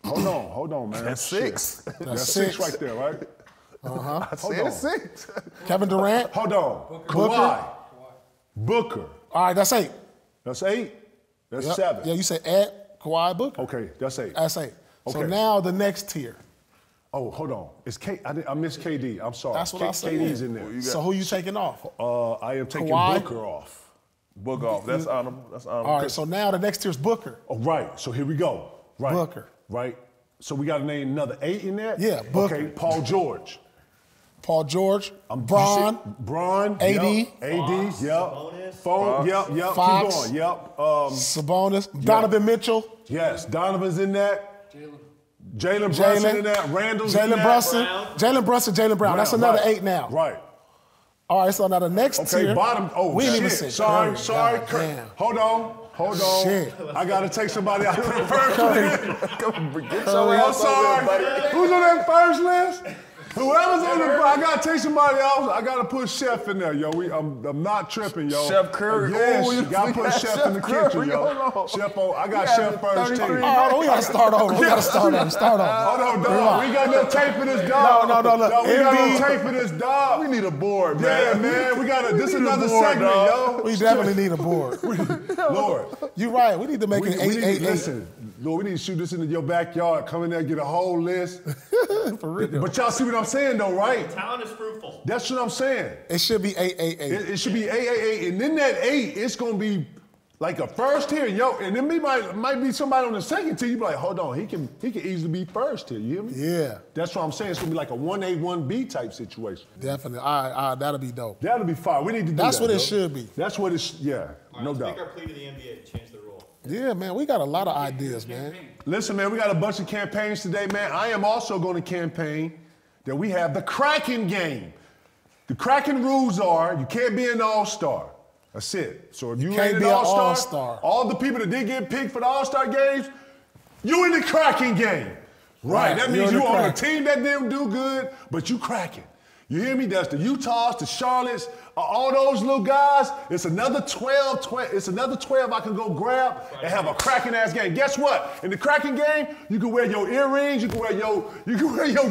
S4: Hold on, man.
S6: That's 6.
S4: That's 6 right there, right?
S6: I said 6.
S5: Kevin Durant.
S4: Hold on. Kawhi. Booker.
S5: All right, that's 8.
S4: That's 8. That's
S5: Yep.
S4: 7.
S5: Yeah, you said Ant, Kawhi, Booker.
S4: Okay, that's 8.
S5: That's 8. So
S4: Okay.
S5: now the next tier.
S4: Oh, hold on. It's I missed KD. I'm sorry.
S5: That's what I said.
S4: KD's in there.
S5: So who you taking off?
S4: I am taking
S5: Kawhi?
S4: Booker off.
S6: Book off. That's honorable.
S5: All right, so now the next tier is Booker.
S4: Oh, right. So here we go. Right.
S5: Booker.
S4: Right. So we got to name another 8 in there?
S5: Yeah, Booker.
S4: Okay, Paul George.
S5: Paul George. Bron. AD.
S4: Yep. AD. Yep.
S1: Sabonis.
S4: Yep.
S5: Fox.
S4: Keep going. Yep.
S5: Sabonis. Donovan Mitchell.
S4: Yes. Donovan's in that. Jalen Brunson in that. Randall's in that.
S5: Jalen Brunson, Jalen Brown. That's another
S4: right.
S5: 8 now.
S4: Right.
S5: All right, so now the next
S4: Okay,
S5: tier.
S4: bottom. Oh,
S5: we didn't even
S4: shit.
S5: say
S4: Sorry.
S5: God damn.
S4: Hold on.
S5: Shit.
S4: I got to take somebody out of the first list.
S6: Get your
S4: I'm
S6: ass over there, buddy.
S4: sorry. Who's on that first list? Whoever's on the, I gotta take somebody else. I gotta put Chef in there, yo. I'm not tripping, yo.
S6: Chef Curry.
S4: Yes,
S6: Ooh,
S4: you gotta put Chef in the kitchen, yo.
S6: Hold on.
S4: Chef on. I got Chef first team.
S5: Oh, we gotta start over.
S4: Hold on, dog. We got no tape for this dog.
S5: No.
S4: We got no tape for this dog.
S6: We need a board,
S4: Yeah,
S6: man.
S4: man. We got this
S6: need a
S4: another
S6: board,
S4: segment,
S6: dog.
S4: yo.
S5: We definitely need a board.
S4: Lord.
S5: You're right. We need to make it 8.
S4: Listen, Lord, we need to shoot this into your backyard. Come in there, get a whole list.
S5: For real.
S4: But y'all see what I'm saying, though, right?
S1: Talent is fruitful.
S4: That's what I'm saying.
S5: It should be 8.
S4: It should be 8. And then that 8, it's gonna be like a first tier, yo. And then might be somebody on the second tier. You be like, hold on, he can easily be first tier. You hear me?
S5: Yeah.
S4: That's what I'm saying. It's gonna be like a 1A, 1B type situation.
S5: Definitely. All right, that'll be dope.
S4: That'll be fine. We need to do
S5: That's
S4: that,
S5: what it
S4: yo.
S5: should be.
S4: That's what it's. Yeah,
S1: All right,
S4: no
S1: let's
S4: doubt.
S1: make our plea to the NBA to change the rule.
S5: Yeah, man, we got a lot of ideas, man.
S4: Listen, man, we got a bunch of campaigns today, man. I am also going to campaign that we have the Crackin Game. The Crackin rules are you can't be an all-star. That's it. So if you
S5: can't
S4: ain't an
S5: be an
S4: all-star,
S5: all-star.
S4: all the people that did get picked for the all-star games, you in the Crackin Game. Right. That means you on a team that didn't do good, but you cracking. You hear me? That's the Utahs, the Charlottes, all those little guys. It's another 12. It's another 12 I can go grab and have a cracking ass game. Guess what? In the Crackin Game, you can wear your earrings, you can wear your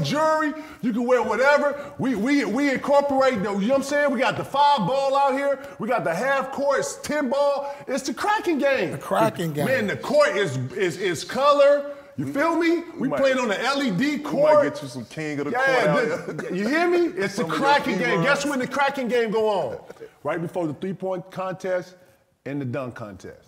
S4: jewelry, you can wear whatever. We incorporate, you know what I'm saying? We got the 5 ball out here. We got the half court, it's 10 ball. It's the Crackin Game.
S5: The Crackin Game.
S4: Man, the court is color. You feel me? We played on the LED court.
S6: We might get you some king of the court out here.
S4: You hear me? It's the
S6: Some of
S4: Crackin
S6: your
S4: Game.
S6: key
S4: Guess
S6: runs.
S4: when the Crackin Game go on? Right before the 3-point contest and the dunk contest.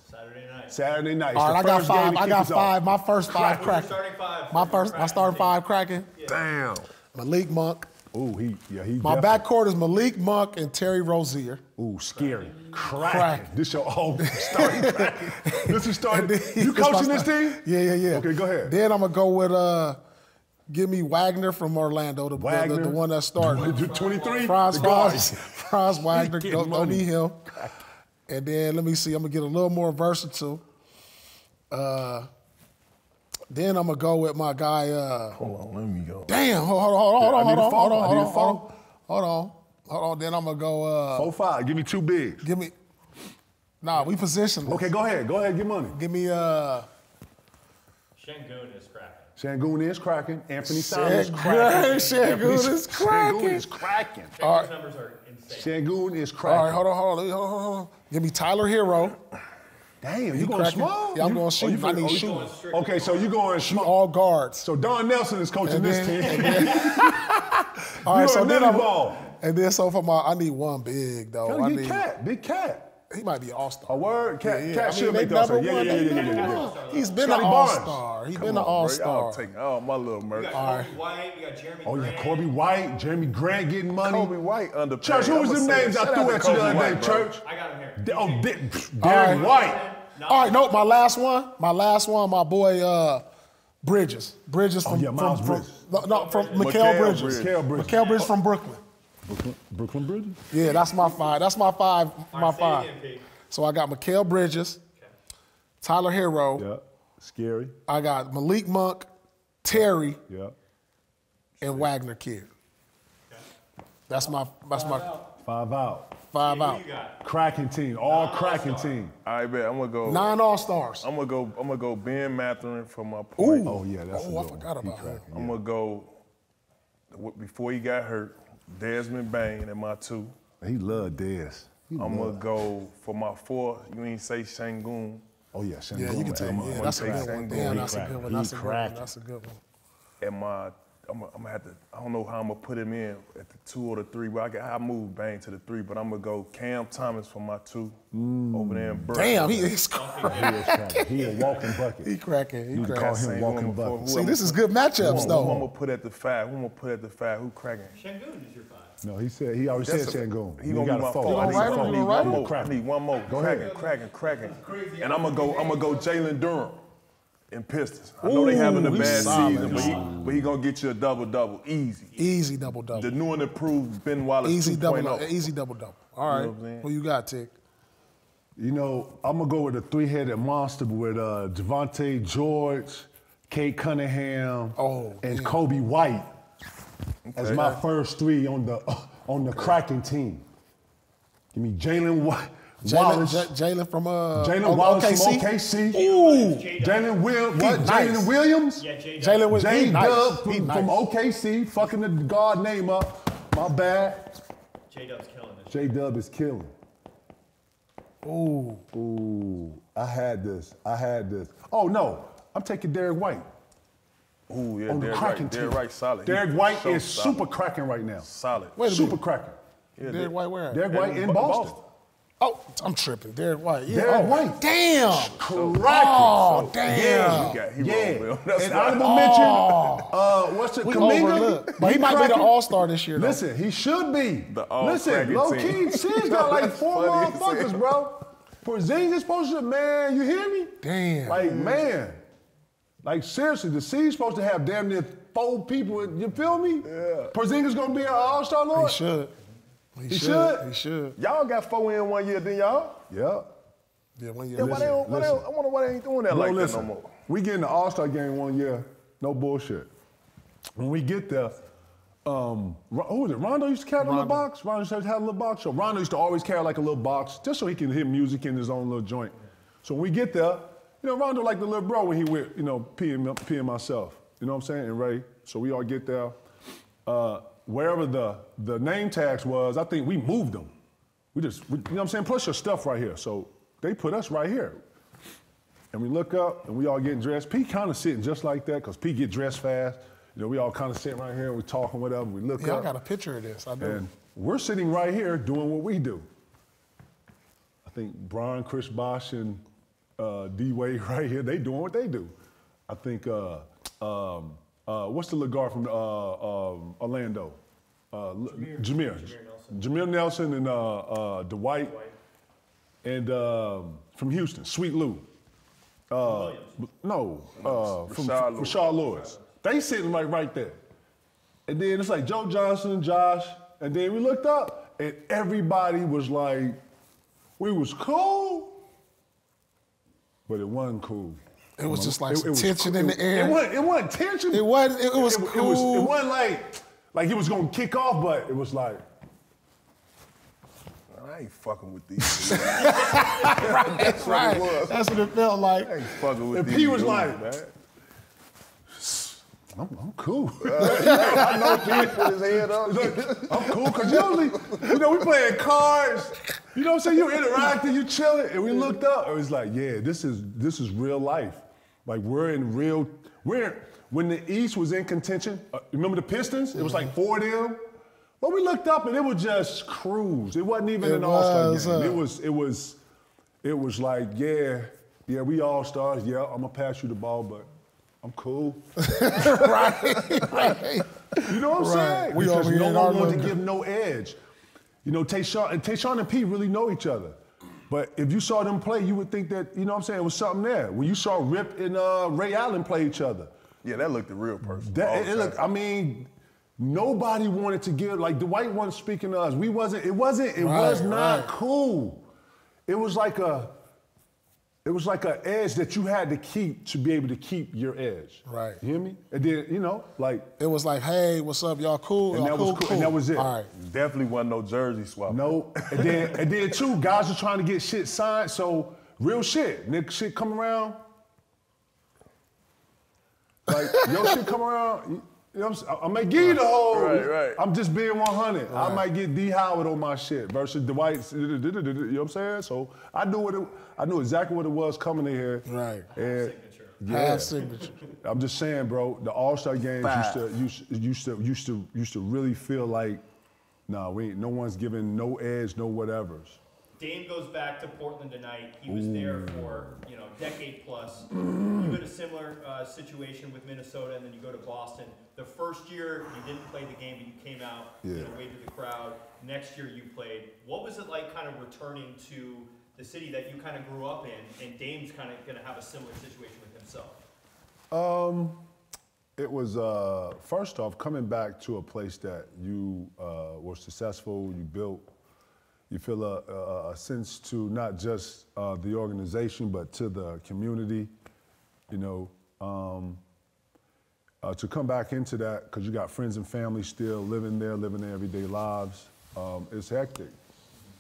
S4: Saturday night.
S5: All right, I got 5. I got 5. My first 5
S1: Who's your
S5: cracking.
S1: starting 5?
S5: My starting 5 cracking.
S6: Damn.
S5: Malik Monk.
S4: Ooh, he
S5: My backcourt is Malik Monk and Terry Rozier.
S4: Ooh, scary. Cracking.
S5: Crack.
S4: This your old starting cracking. This is starting.
S5: And then-
S4: You
S5: this my
S4: coaching this
S5: start-
S4: team?
S5: Yeah.
S4: Okay, go ahead.
S5: Then I'm going to go with, give me Wagner from Orlando, the one that started.
S4: 23?
S5: Franz Wagner,
S4: Getting
S5: don't
S4: money.
S5: need him. And then let me see, I'm going to get a little more versatile. Then I'm going to go with my guy.
S6: Hold on, let me go.
S5: Damn, hold on. Then I'm going to go.
S4: 4-5. Give me 2 bigs.
S5: Give me. Nah, we positioned.
S4: Okay, go ahead. Go ahead, get money.
S5: Give me.
S1: Shangoon is cracking.
S4: Shangoon is cracking. Anthony Simons is cracking.
S5: Shangoon is cracking.
S4: Shangoon is cracking.
S1: Shangoon's numbers are insane.
S4: Shangoon is cracking.
S5: All right, hold on. Give me Tyler Hero.
S4: Damn, you going
S5: cracking.
S4: small?
S5: Yeah, I'm going shoot. I need shooting.
S4: Okay, so you going small.
S5: All guards.
S4: So Don Nelson is coaching this team.
S5: All right, so then
S4: ball.
S5: And then so for I need one big though.
S4: Gotta get Cat, big Cat.
S5: He might be an all-star.
S4: A word? Cat
S5: should
S4: make the all-star. Yeah.
S5: He's been an all-star. He's been an all-star.
S6: I'll take my little merch.
S1: We got Kobe White, we got Jeremy Grant.
S4: Kobe White, Jeremy Grant getting money.
S6: Kobe White underpaid.
S4: Church, who was them names I threw at you the other day, Church?
S1: I got him here.
S4: Derek White.
S5: All right, no, my last one, my boy Bridges. Bridges from
S4: Miles Bridges.
S5: From Mikal Bridges.
S4: Mikal
S5: Bridges from Brooklyn.
S4: Brooklyn Bridges?
S5: Yeah, that's my five. That's my five. So I got Mikal Bridges, Tyler Hero.
S4: Yeah. Scary.
S5: I got Malik Monk, Terry,
S4: and
S5: Wagner Kid. That's my
S4: 5 out.
S5: 5 out.
S4: Cracking team, all cracking team.
S6: All right, bet. I'm gonna go
S5: 9 all-stars.
S6: I'm gonna go Ben Matherin for my point.
S4: Oh yeah, that's a good
S5: I forgot about him.
S6: I'm gonna go before he got hurt. Desmond Bain at my 2.
S4: He loved Dez.
S6: I'm gonna go for my 4. You ain't say Şengün.
S4: Oh yeah, Şengün.
S5: Yeah, you can take him. Yeah, that's a good one. Damn, that's a good one. That's a good one.
S6: And I'm gonna have to. I don't know how I'm gonna put him in at the 2 or the 3. But I moved Bain to the 3. But I'm gonna go Cam Thomas for my 2 over there in Brooklyn.
S5: Damn, he is cracking.
S4: He a walking bucket.
S5: He cracking.
S4: You call him walking bucket.
S5: See, this is good matchups though.
S6: Who I'm gonna put at the 5? Who cracking?
S1: Şengün is your 5.
S4: No, he already said Şengün.
S6: He gonna be my 4. I need one more. Cracking. And I'm gonna go Jalen Durham in Pistons. I know they having a bad season, but he gonna get you a double-double easy.
S5: Easy double-double.
S6: The new and improved Ben Wallace
S5: Easy
S6: 2.0.
S5: Easy double-double. All right.
S6: You know
S5: Who you got, Tick?
S4: You know, I'm gonna go with a 3-headed monster with Javonte George, Kate Cunningham, and Kobe White as my first 3 on the cracking team. Give me Jalen Wallace.
S5: Jalen from
S4: Jalen Wallace
S5: OKC?
S4: from OKC.
S5: Ooh.
S4: Jalen Williams.
S5: Yeah, Jalen Williams.
S4: J-Dub from OKC, fucking the guard name up. My bad.
S1: J-Dub's killing this.
S4: J-Dub is killing. Ooh. I had this. Oh no, I'm taking Derek White.
S6: Ooh, yeah, Derek White solid.
S4: Derek White is super cracking right now.
S6: Solid.
S4: Super cracking.
S6: Yeah,
S5: Derek White where?
S4: Derek White in Boston.
S5: Oh, I'm tripping. Derek White. Yeah.
S4: Derek White.
S5: Damn.
S4: Cracking.
S5: Oh, damn.
S4: And honorable mention, what's it, Kuminga?
S5: But he might be the all-star this year, though.
S4: Listen, he should be.
S6: Listen,
S4: low-key, Sid's got like 4 motherfuckers, bro. Porzingis supposed to, man, you hear me?
S5: Damn.
S4: Like, man. Like, seriously, the C's supposed to have damn near 4 people, you feel me? Yeah. Porzingis gonna be an all-star, Lord?
S5: He should.
S4: He should.
S5: He should.
S6: Y'all got 4 in 1 year, didn't y'all?
S4: Yeah.
S5: Yeah, 1 year.
S6: Yeah, I wonder why they ain't doing that like that no more.
S4: We get in the All-Star game 1 year, no bullshit. When we get there, who was it? Rondo used to carry a little box? Rondo used to have a little box. So Rondo used to always carry like a little box just so he can hear music in his own little joint. So when we get there, you know, Rondo like the little bro when he with, you know, peeing myself. You know what I'm saying? And Ray. So we all get there. Wherever the name tags was, I think we moved them. You know what I'm saying? Plus your stuff right here. So they put us right here. And we look up and we all getting dressed. P kind of sitting just like that because P get dressed fast. You know, we all kind of sitting right here, we talking, whatever. We look up.
S5: Yeah, I got a picture of this. I do.
S4: And we're sitting right here doing what we do. I think Brian, Chris Bosh, and D-Wade right here, they doing what they do. I think, what's the little guard from Orlando? Jameer Nelson and Dwight. And from Houston, Sweet Lou. From Rashard Lewis. They sitting right there. And then it's like Joe Johnson, Josh, and then we looked up and everybody was like, we was cool, but it wasn't cool.
S5: It was just like some tension in the air.
S4: It wasn't tension.
S5: It was cool.
S4: It wasn't like he was gonna kick off, but it was like,
S6: I ain't fucking with these.
S5: That's right. That's what it felt like.
S6: I ain't fucking with these.
S4: And P was like, man, I'm cool.
S6: I know P put his head up.
S4: I'm cool, because usually, you know, we playing cards. You know what I'm saying? You interacting, you chilling. And we looked up, and it was like, yeah, this is real life. Like, when the East was in contention, remember the Pistons? It was like 4 of them. Well, we looked up and it was just cruise. It wasn't even an all-star game. It was like, yeah, we all-stars. Yeah, I'm gonna pass you the ball, but I'm cool.
S5: Right.
S4: You know what I'm saying?
S5: We
S4: because
S5: over here
S4: no one wanted to give no edge. You know, Tayshaun and Pete really know each other. But if you saw them play, you would think that, you know what I'm saying, it was something there. When you saw Rip and Ray Allen play each other.
S6: Yeah, that looked the real person.
S4: I mean, nobody wanted to give, like Dwight wasn't speaking to us. It was not cool. It was like an edge that you had to keep to be able to keep your edge.
S5: Right.
S4: You hear me? And then, you know, like.
S5: It was like, hey, what's up, y'all cool?
S4: And
S5: y'all
S4: that was cool. And that was it.
S5: All right.
S6: Definitely wasn't no jersey swap.
S4: No. And then too, guys were trying to get shit signed, so real shit. Nick shit come around. Like, your shit come around, you know what I'm saying? I might give you the whole.
S6: Right.
S4: I'm just being 100. I might get D. Howard on my shit versus Dwight. You know what I'm saying? So I knew exactly what it was coming in here.
S5: Right.
S4: And
S5: Half signature.
S4: I'm just saying, bro. The All-Star games used to really feel like, no one's giving no edge, no whatevers.
S1: Dame goes back to Portland tonight. He was there for decade plus. You go to a similar situation with Minnesota, and then you go to Boston. The first year you didn't play the game, but you came out, waved to the crowd. Next year you played. What was it like, kind of returning to the city that you kind of grew up in? And Dame's kind of going to have a similar situation with himself.
S4: It was first off coming back to a place that you were successful, you built. You feel a sense to not just the organization, but to the community, to come back into that, because you got friends and family still living their everyday lives. It's hectic.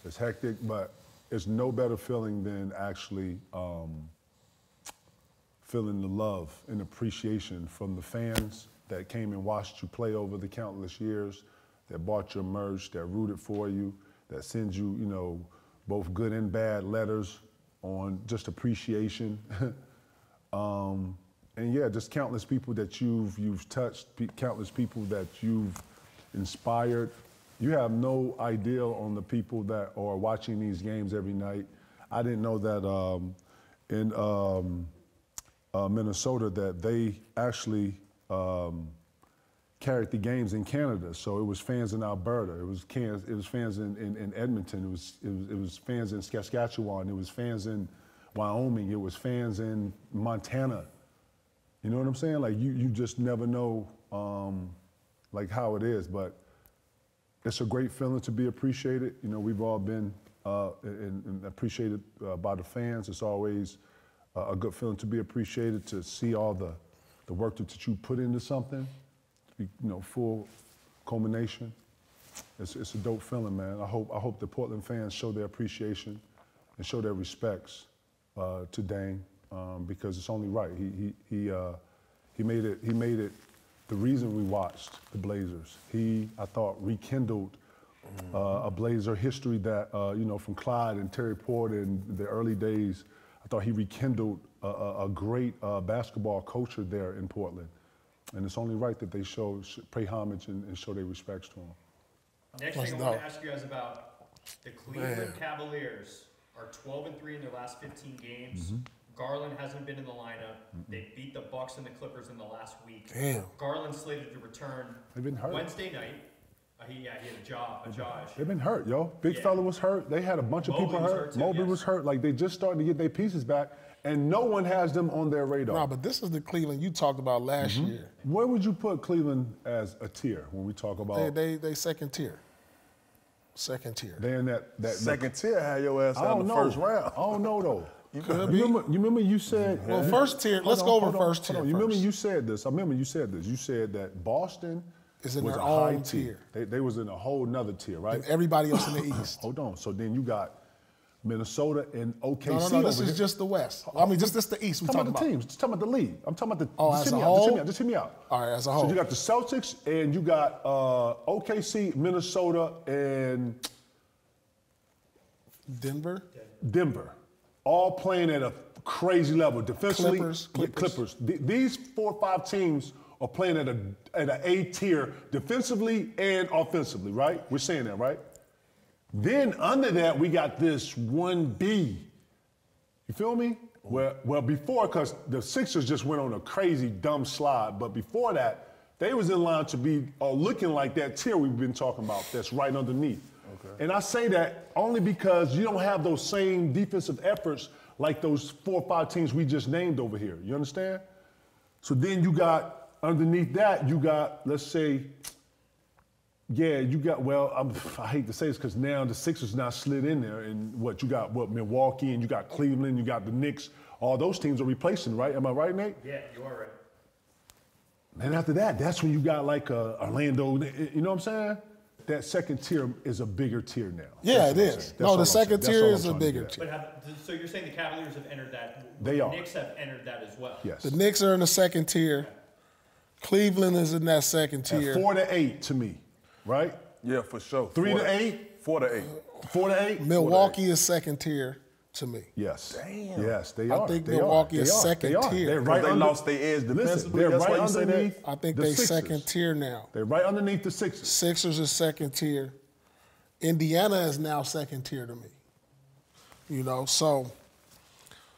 S4: It's hectic, but it's no better feeling than actually feeling the love and appreciation from the fans that came and watched you play over the countless years, that bought your merch, that rooted for you, that sends you, both good and bad letters on just appreciation. And yeah, just countless people that you've touched, countless people that you've inspired. You have no idea on the people that are watching these games every night. I didn't know that in Minnesota that they actually carried the games in Canada, so it was fans in Alberta, it was fans in Edmonton, it was fans in Saskatchewan, it was fans in Wyoming, it was fans in Montana. You know what I'm saying? Like you just never know like how it is, but it's a great feeling to be appreciated. We've all been and appreciated by the fans. It's always a good feeling to be appreciated, to see all the work that you put into something. Full culmination. It's a dope feeling, man. I hope the Portland fans show their appreciation and show their respects to Dame because it's only right. He made it the reason we watched the Blazers. I thought, rekindled a Blazer history that from Clyde and Terry Porter in the early days. I thought he rekindled a great basketball culture there in Portland. And it's only right that they pay homage and show their respects to him.
S1: Next thing I want to ask you guys about, the Cleveland Cavaliers are 12-3 in their last 15 games. Mm-hmm. Garland hasn't been in the lineup. Mm-hmm. They beat the Bucks and the Clippers in the last week.
S5: Damn.
S1: Garland slated to return
S4: They've been hurt.
S1: Wednesday night. He had a josh.
S4: They've been hurt, yo. Big fella was hurt. They had a bunch of people hurt. Mobley was hurt. Like, they just starting to get their pieces back. And no one has them on their radar.
S5: No, but this is the Cleveland you talked about last year.
S4: Where would you put Cleveland as a tier when we talk about?
S5: They second tier. Second tier.
S4: They're in that
S6: second tier had your ass out in the first round.
S4: I don't know though.
S5: You could be.
S4: You remember you said.
S5: Well, first tier. Let's go over first tier.
S4: You remember you said this. I remember you said this. You said that Boston
S5: is in
S4: was
S5: their
S4: a high
S5: own tier.
S4: They was in a whole nother tier, right?
S5: And everybody else in the East.
S4: Hold on. So then you got Minnesota and OKC.
S5: No, this is just the West. I mean, just the East.
S4: I'm talking about the teams. Just talking about the league. I'm talking about the.
S5: Oh, as a whole?
S4: Just hear me out.
S5: All right, as a whole.
S4: So you got the Celtics and you got OKC, Minnesota, and Denver, all playing at a crazy level defensively.
S5: Clippers.
S4: These 4 or 5 teams are playing at an A tier defensively and offensively, right? We're saying that, right? Then under that, we got this 1B. You feel me? Well, before, because the Sixers just went on a crazy, dumb slide, but before that, they was in line to be looking like that tier we've been talking about that's right underneath. Okay. And I say that only because you don't have those same defensive efforts like those 4 or 5 teams we just named over here. You understand? So then you got, underneath that, you got, let's say, yeah, you got, well, I hate to say this because now the Sixers now slid in there, and you got Milwaukee, and you got Cleveland, you got the Knicks. All those teams are replacing, right? Am I right, Nate?
S1: Yeah, you are right.
S4: And after that, that's when you got like Orlando, you know what I'm saying? That second tier is a bigger tier now.
S5: Yeah, it is. No, the second tier is a bigger tier.
S1: But so you're saying the Cavaliers have entered that?
S4: They are.
S1: The Knicks have entered that as well.
S4: Yes.
S5: The Knicks are in the second tier. Cleveland is in that second tier.
S4: At 4 to 8 to me, right?
S6: Yeah, for sure.
S4: 3 to 8?
S6: 4 to 8.
S4: 4 to 8?
S5: Milwaukee is second tier to me.
S4: Yes.
S6: Damn.
S4: Yes, they are.
S5: I think
S4: They
S5: Milwaukee
S4: are.
S5: is
S4: They are.
S5: second
S4: They are.
S5: tier.
S4: They're right
S6: They
S4: under,
S6: lost their edge defensively.
S4: listen, they're
S6: That's
S4: right
S6: why you say that?
S4: underneath.
S5: I think
S4: the
S5: they
S4: Sixers.
S5: second tier now.
S4: They're right underneath the Sixers.
S5: Sixers is second tier. Indiana is now second tier to me. You know, so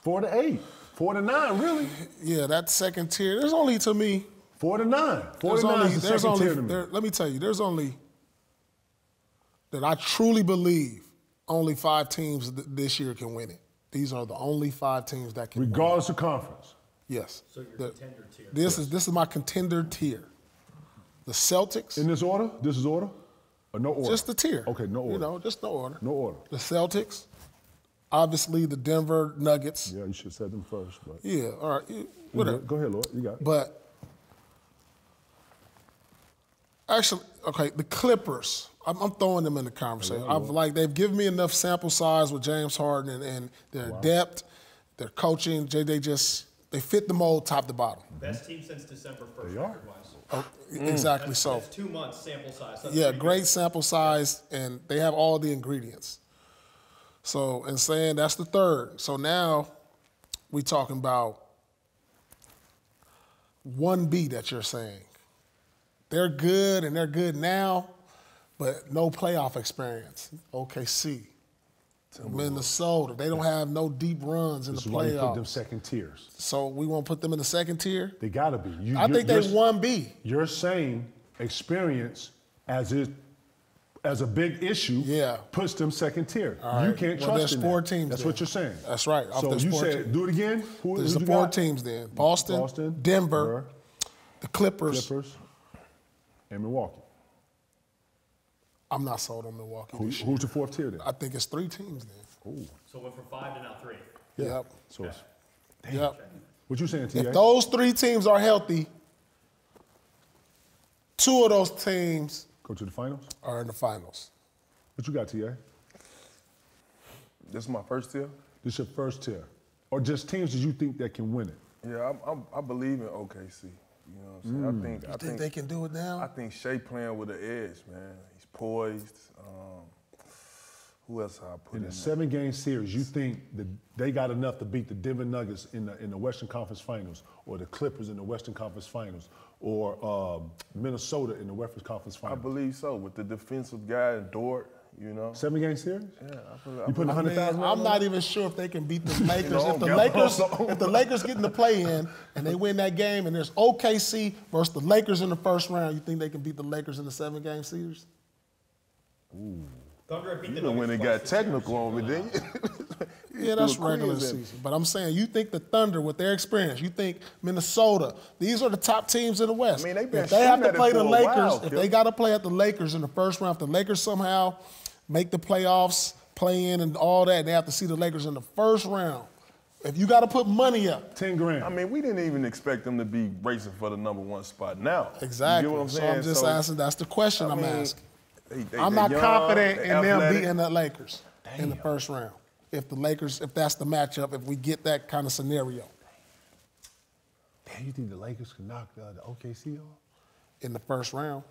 S4: 4 to 8. 4 to 9, really.
S5: yeah, that second tier. There's only to me.
S4: 4 to 9. 4 to 9 is the second tier to me.
S5: Let me tell you, there's only that I truly believe only 5 teams this year can win it. These are the only 5 teams that can
S4: Regardless of conference.
S5: win it. Yes.
S1: So your contender tier.
S5: This is my contender tier. The Celtics.
S4: In this order? This is order? Or no order?
S5: Just the tier.
S4: Okay, no order.
S5: You know, just no order.
S4: No order.
S5: The Celtics. Obviously, the Denver Nuggets.
S4: Yeah, you should have said them first. But
S5: Yeah, all right. Whatever.
S4: Go ahead, Lord. You got it.
S5: But actually, okay, the Clippers. I'm throwing them in the conversation. They've given me enough sample size with James Harden and their depth, their coaching. They fit the mold top to bottom.
S1: Best team since December 1st,
S4: They are.
S1: record-wise.
S5: Oh, exactly so.
S1: That's 2 months sample size. That's
S5: Yeah,
S1: pretty
S5: great
S1: good.
S5: sample size, and they have all the ingredients. So, and saying that's the third. So now we talking about 1B that you're saying. They're good, and they're good now, but no playoff experience. OKC, Minnesota, they don't have no deep runs in
S4: This
S5: the
S4: is why you put them
S5: playoffs.
S4: second tiers.
S5: So we want to put them in the second tier?
S4: They got to be.
S5: I think they 1B.
S4: You're saying experience as a big issue puts them second tier.
S5: All
S4: You
S5: right.
S4: can't
S5: Well,
S4: trust
S5: there's
S4: in
S5: 4
S4: that.
S5: teams
S4: That's
S5: then.
S4: what you're saying.
S5: That's right. Off
S4: So
S5: there's
S4: you
S5: 4
S4: said,
S5: teams.
S4: do it again.
S5: There's the 4 teams then. Boston, Denver, the Clippers.
S4: And Milwaukee.
S5: I'm not sold on Milwaukee this year.
S4: Who's the 4th tier then?
S5: I think it's 3 teams then.
S4: Ooh.
S1: So it went from 5 to now 3.
S5: Yep.
S4: So it's,
S5: Yep.
S4: what you saying, TA?
S5: If those 3 teams are healthy, 2 of those teams
S4: Go to the finals?
S5: are in the finals.
S4: What you got, TA?
S6: This is my first tier?
S4: This your first tier? Or just teams that you think that can win it?
S6: Yeah, I believe in OKC. You know what I'm saying? I think
S5: they can do it now?
S6: I think Shea playing with an edge, man. He's poised. Who else I put
S4: In
S6: in
S4: a
S6: there?
S4: 7-game series, you think that they got enough to beat the Denver Nuggets in the Western Conference Finals, or the Clippers in the Western Conference Finals, or Minnesota in the Western Conference
S6: I
S4: Finals?
S6: believe so. With the defensive guy, Dort, you know.
S4: 7-game series?
S6: Yeah,
S4: You putting 100,000?
S5: I'm not even sure if they can beat the Lakers.
S6: know,
S5: If the Lakers get in the play-in and they win that game, and there's OKC versus the Lakers in the first round, you think they can beat the Lakers in the 7-game series?
S1: Thunder beat the
S6: You know when they
S1: Nuggets
S6: got
S1: twice this year.
S6: technical on me, didn't you?
S5: Yeah, that's
S6: Threw a
S5: regular
S6: quiz in.
S5: season. But I'm saying, you think the Thunder, with their experience, you think Minnesota, these are the top teams in the West.
S6: I mean, they've been
S5: if they have to
S6: shooting
S5: play
S6: at it
S5: the
S6: for a
S5: Lakers,
S6: while,
S5: if
S6: Kip.
S5: they got to play at the Lakers in the first round, if the Lakers somehow make the playoffs, play in and all that, they have to see the Lakers in the first round. If you got to put money up.
S4: 10 grand.
S6: I mean, we didn't even expect them to be racing for the #1 spot now.
S5: Exactly.
S6: You get what I'm
S5: So
S6: saying?
S5: I'm just asking, that's the question I'm asking.
S6: They
S5: I'm not
S6: young,
S5: confident
S6: they
S5: in them
S6: athletic.
S5: beating the Lakers in the first round. If that's the matchup, if we get that kind of scenario
S4: Damn, you think the Lakers can knock the OKC off?
S5: in the first round.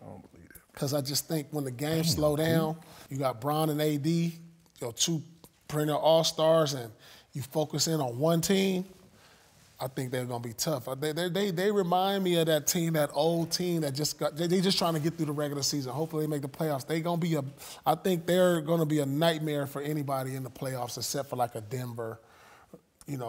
S6: I don't believe that.
S5: Because I just think when the games slow down, you got Bron and AD, your 2 perennial all-stars, and you focus in on one team, I think they're going to be tough. They remind me of that team, that old team that they just trying to get through the regular season. Hopefully they make the playoffs. I think they're going to be a nightmare for anybody in the playoffs except for like a Denver,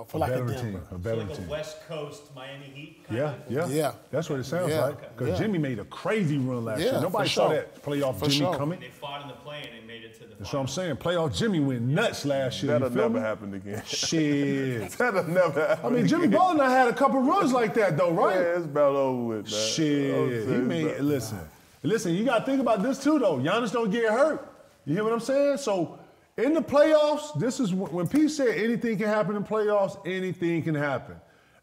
S5: for like a Denver.
S4: Team, a
S1: So
S4: better
S1: like a
S4: team.
S1: West Coast Miami Heat kind of?
S4: Yeah. That's what it sounds like. Because Jimmy made a crazy run last year. Nobody saw that playoff Jimmy coming.
S1: They fought in the play and they made it to the
S4: That's what I'm saying. Playoff Jimmy went nuts last year.
S6: That'll never happen again.
S4: Shit.
S6: That'll never happen.
S4: I mean, Jimmy Butler and I had a couple runs like that, though, right?
S6: Yeah, it's about over with, man.
S4: Shit. He made, listen, you got to think about this, too, though. Giannis don't get hurt. You hear what I'm saying? So, in the playoffs, this is when Pete said anything can happen in playoffs, anything can happen.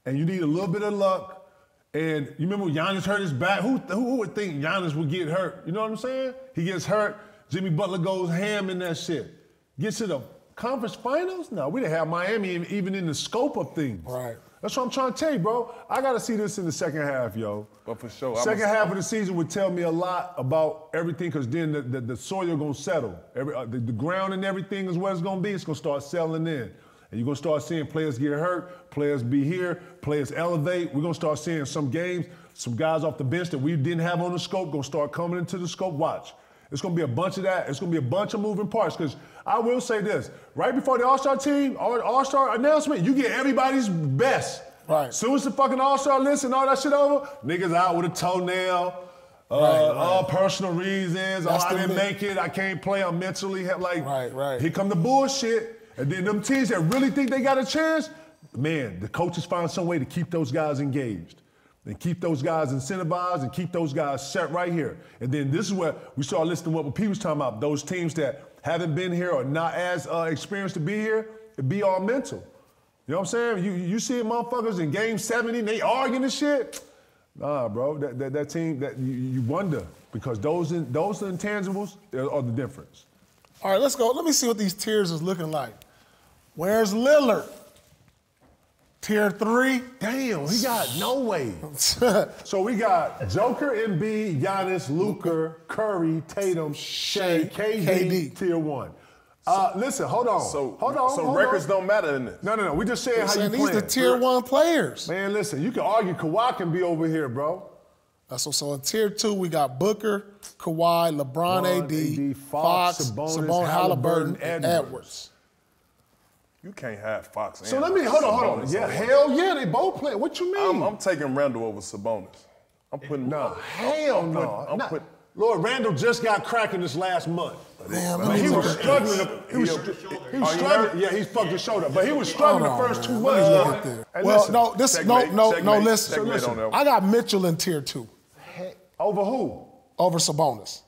S4: And you need a little bit of luck. And you remember when Giannis hurt his back? Who would think Giannis would get hurt? You know what I'm saying? He gets hurt. Jimmy Butler goes ham in that shit. Gets to the conference finals? No, we didn't have Miami even in the scope of things.
S5: Right.
S4: That's what I'm trying to tell you, bro. I got to see this in the second half, yo.
S6: But for sure.
S4: Second half of the season would tell me a lot about everything because then the soil going to settle. The ground and everything is what it's going to be. It's going to start settling in. And you're going to start seeing players get hurt, players be here, players elevate. We're going to start seeing some games, some guys off the bench that we didn't have on the scope going to start coming into the scope. Watch. It's going to be a bunch of that. It's going to be a bunch of moving parts because I will say this. Right before the All-Star team, All-Star announcement, you get everybody's best.
S5: Right.
S4: As soon as the fucking All-Star list and all that shit over, niggas out with a toenail, all personal reasons, I didn't make it, I can't play, I'm mentally,
S5: right.
S4: Here come the bullshit. And then them teams that really think they got a chance, man, the coaches find some way to keep those guys engaged and keep those guys incentivized and keep those guys set right here. And then this is where we start listening to what Pete was talking about, those teams that haven't been here or not as experienced to be here, it be all mental. You know what I'm saying? You see motherfuckers in game 70, they arguing and shit. Nah, bro, that team, that you wonder because those intangibles are the difference.
S5: All right, let's go. Let me see what these tiers is looking like. Where's Lillard? Tier 3.
S4: Damn, he got no way. So we got Joker, Embiid, Giannis, Luka, Curry, Tatum, Shea, KD, Tier 1. Listen, hold on.
S6: So records don't matter in this.
S4: No. We just saying how you
S5: these
S4: playing.
S5: the Tier 1 players.
S4: Man, listen, you can argue Kawhi can be over here, bro.
S5: So in Tier 2, we got Booker, Kawhi, LeBron, AD, Fox, Sabonis, Halliburton, and Edwards.
S6: You can't have Fox.
S4: So let me, hold on. Yeah, hell yeah, they both play. What you mean?
S6: I'm taking Randall over Sabonis. I'm putting
S4: hell no. Lord, Randall just got cracking this last month.
S5: Man,
S4: he was struggling. He was struggling. Yeah, he fucked his shoulder. But he was struggling the first 2 months.
S5: Well, listen. I got Mitchell in Tier 2.
S4: Over who?
S5: Over Sabonis.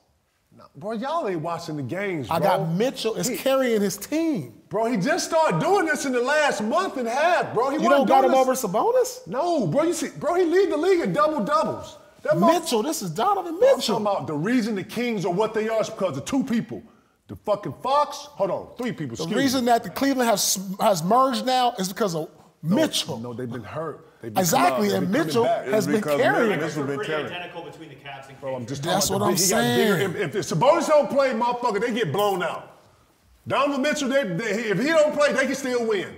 S4: No, bro, y'all ain't watching the games, bro.
S5: I got Mitchell is carrying his team.
S4: Bro, he just started doing this in the last month and a half, bro.
S5: You don't got him over Sabonis?
S4: No, bro. You see, bro, he lead the league in double-doubles.
S5: Mitchell, this is Donovan Mitchell.
S4: I'm talking about the reason the Kings are what they are is because of 2 people. The fucking Fox, hold on, 3 people.
S5: The reason that the Cleveland has merged now is because of Mitchell.
S4: No, they've been hurt.
S5: Exactly, and Mitchell has been carrying.
S1: Mitchell been carrying. Identical between the Cavs and Kings.
S5: That's what I'm saying.
S4: If Sabonis don't play, motherfucker, they get blown out. Donovan Mitchell, if he don't play, they can still win.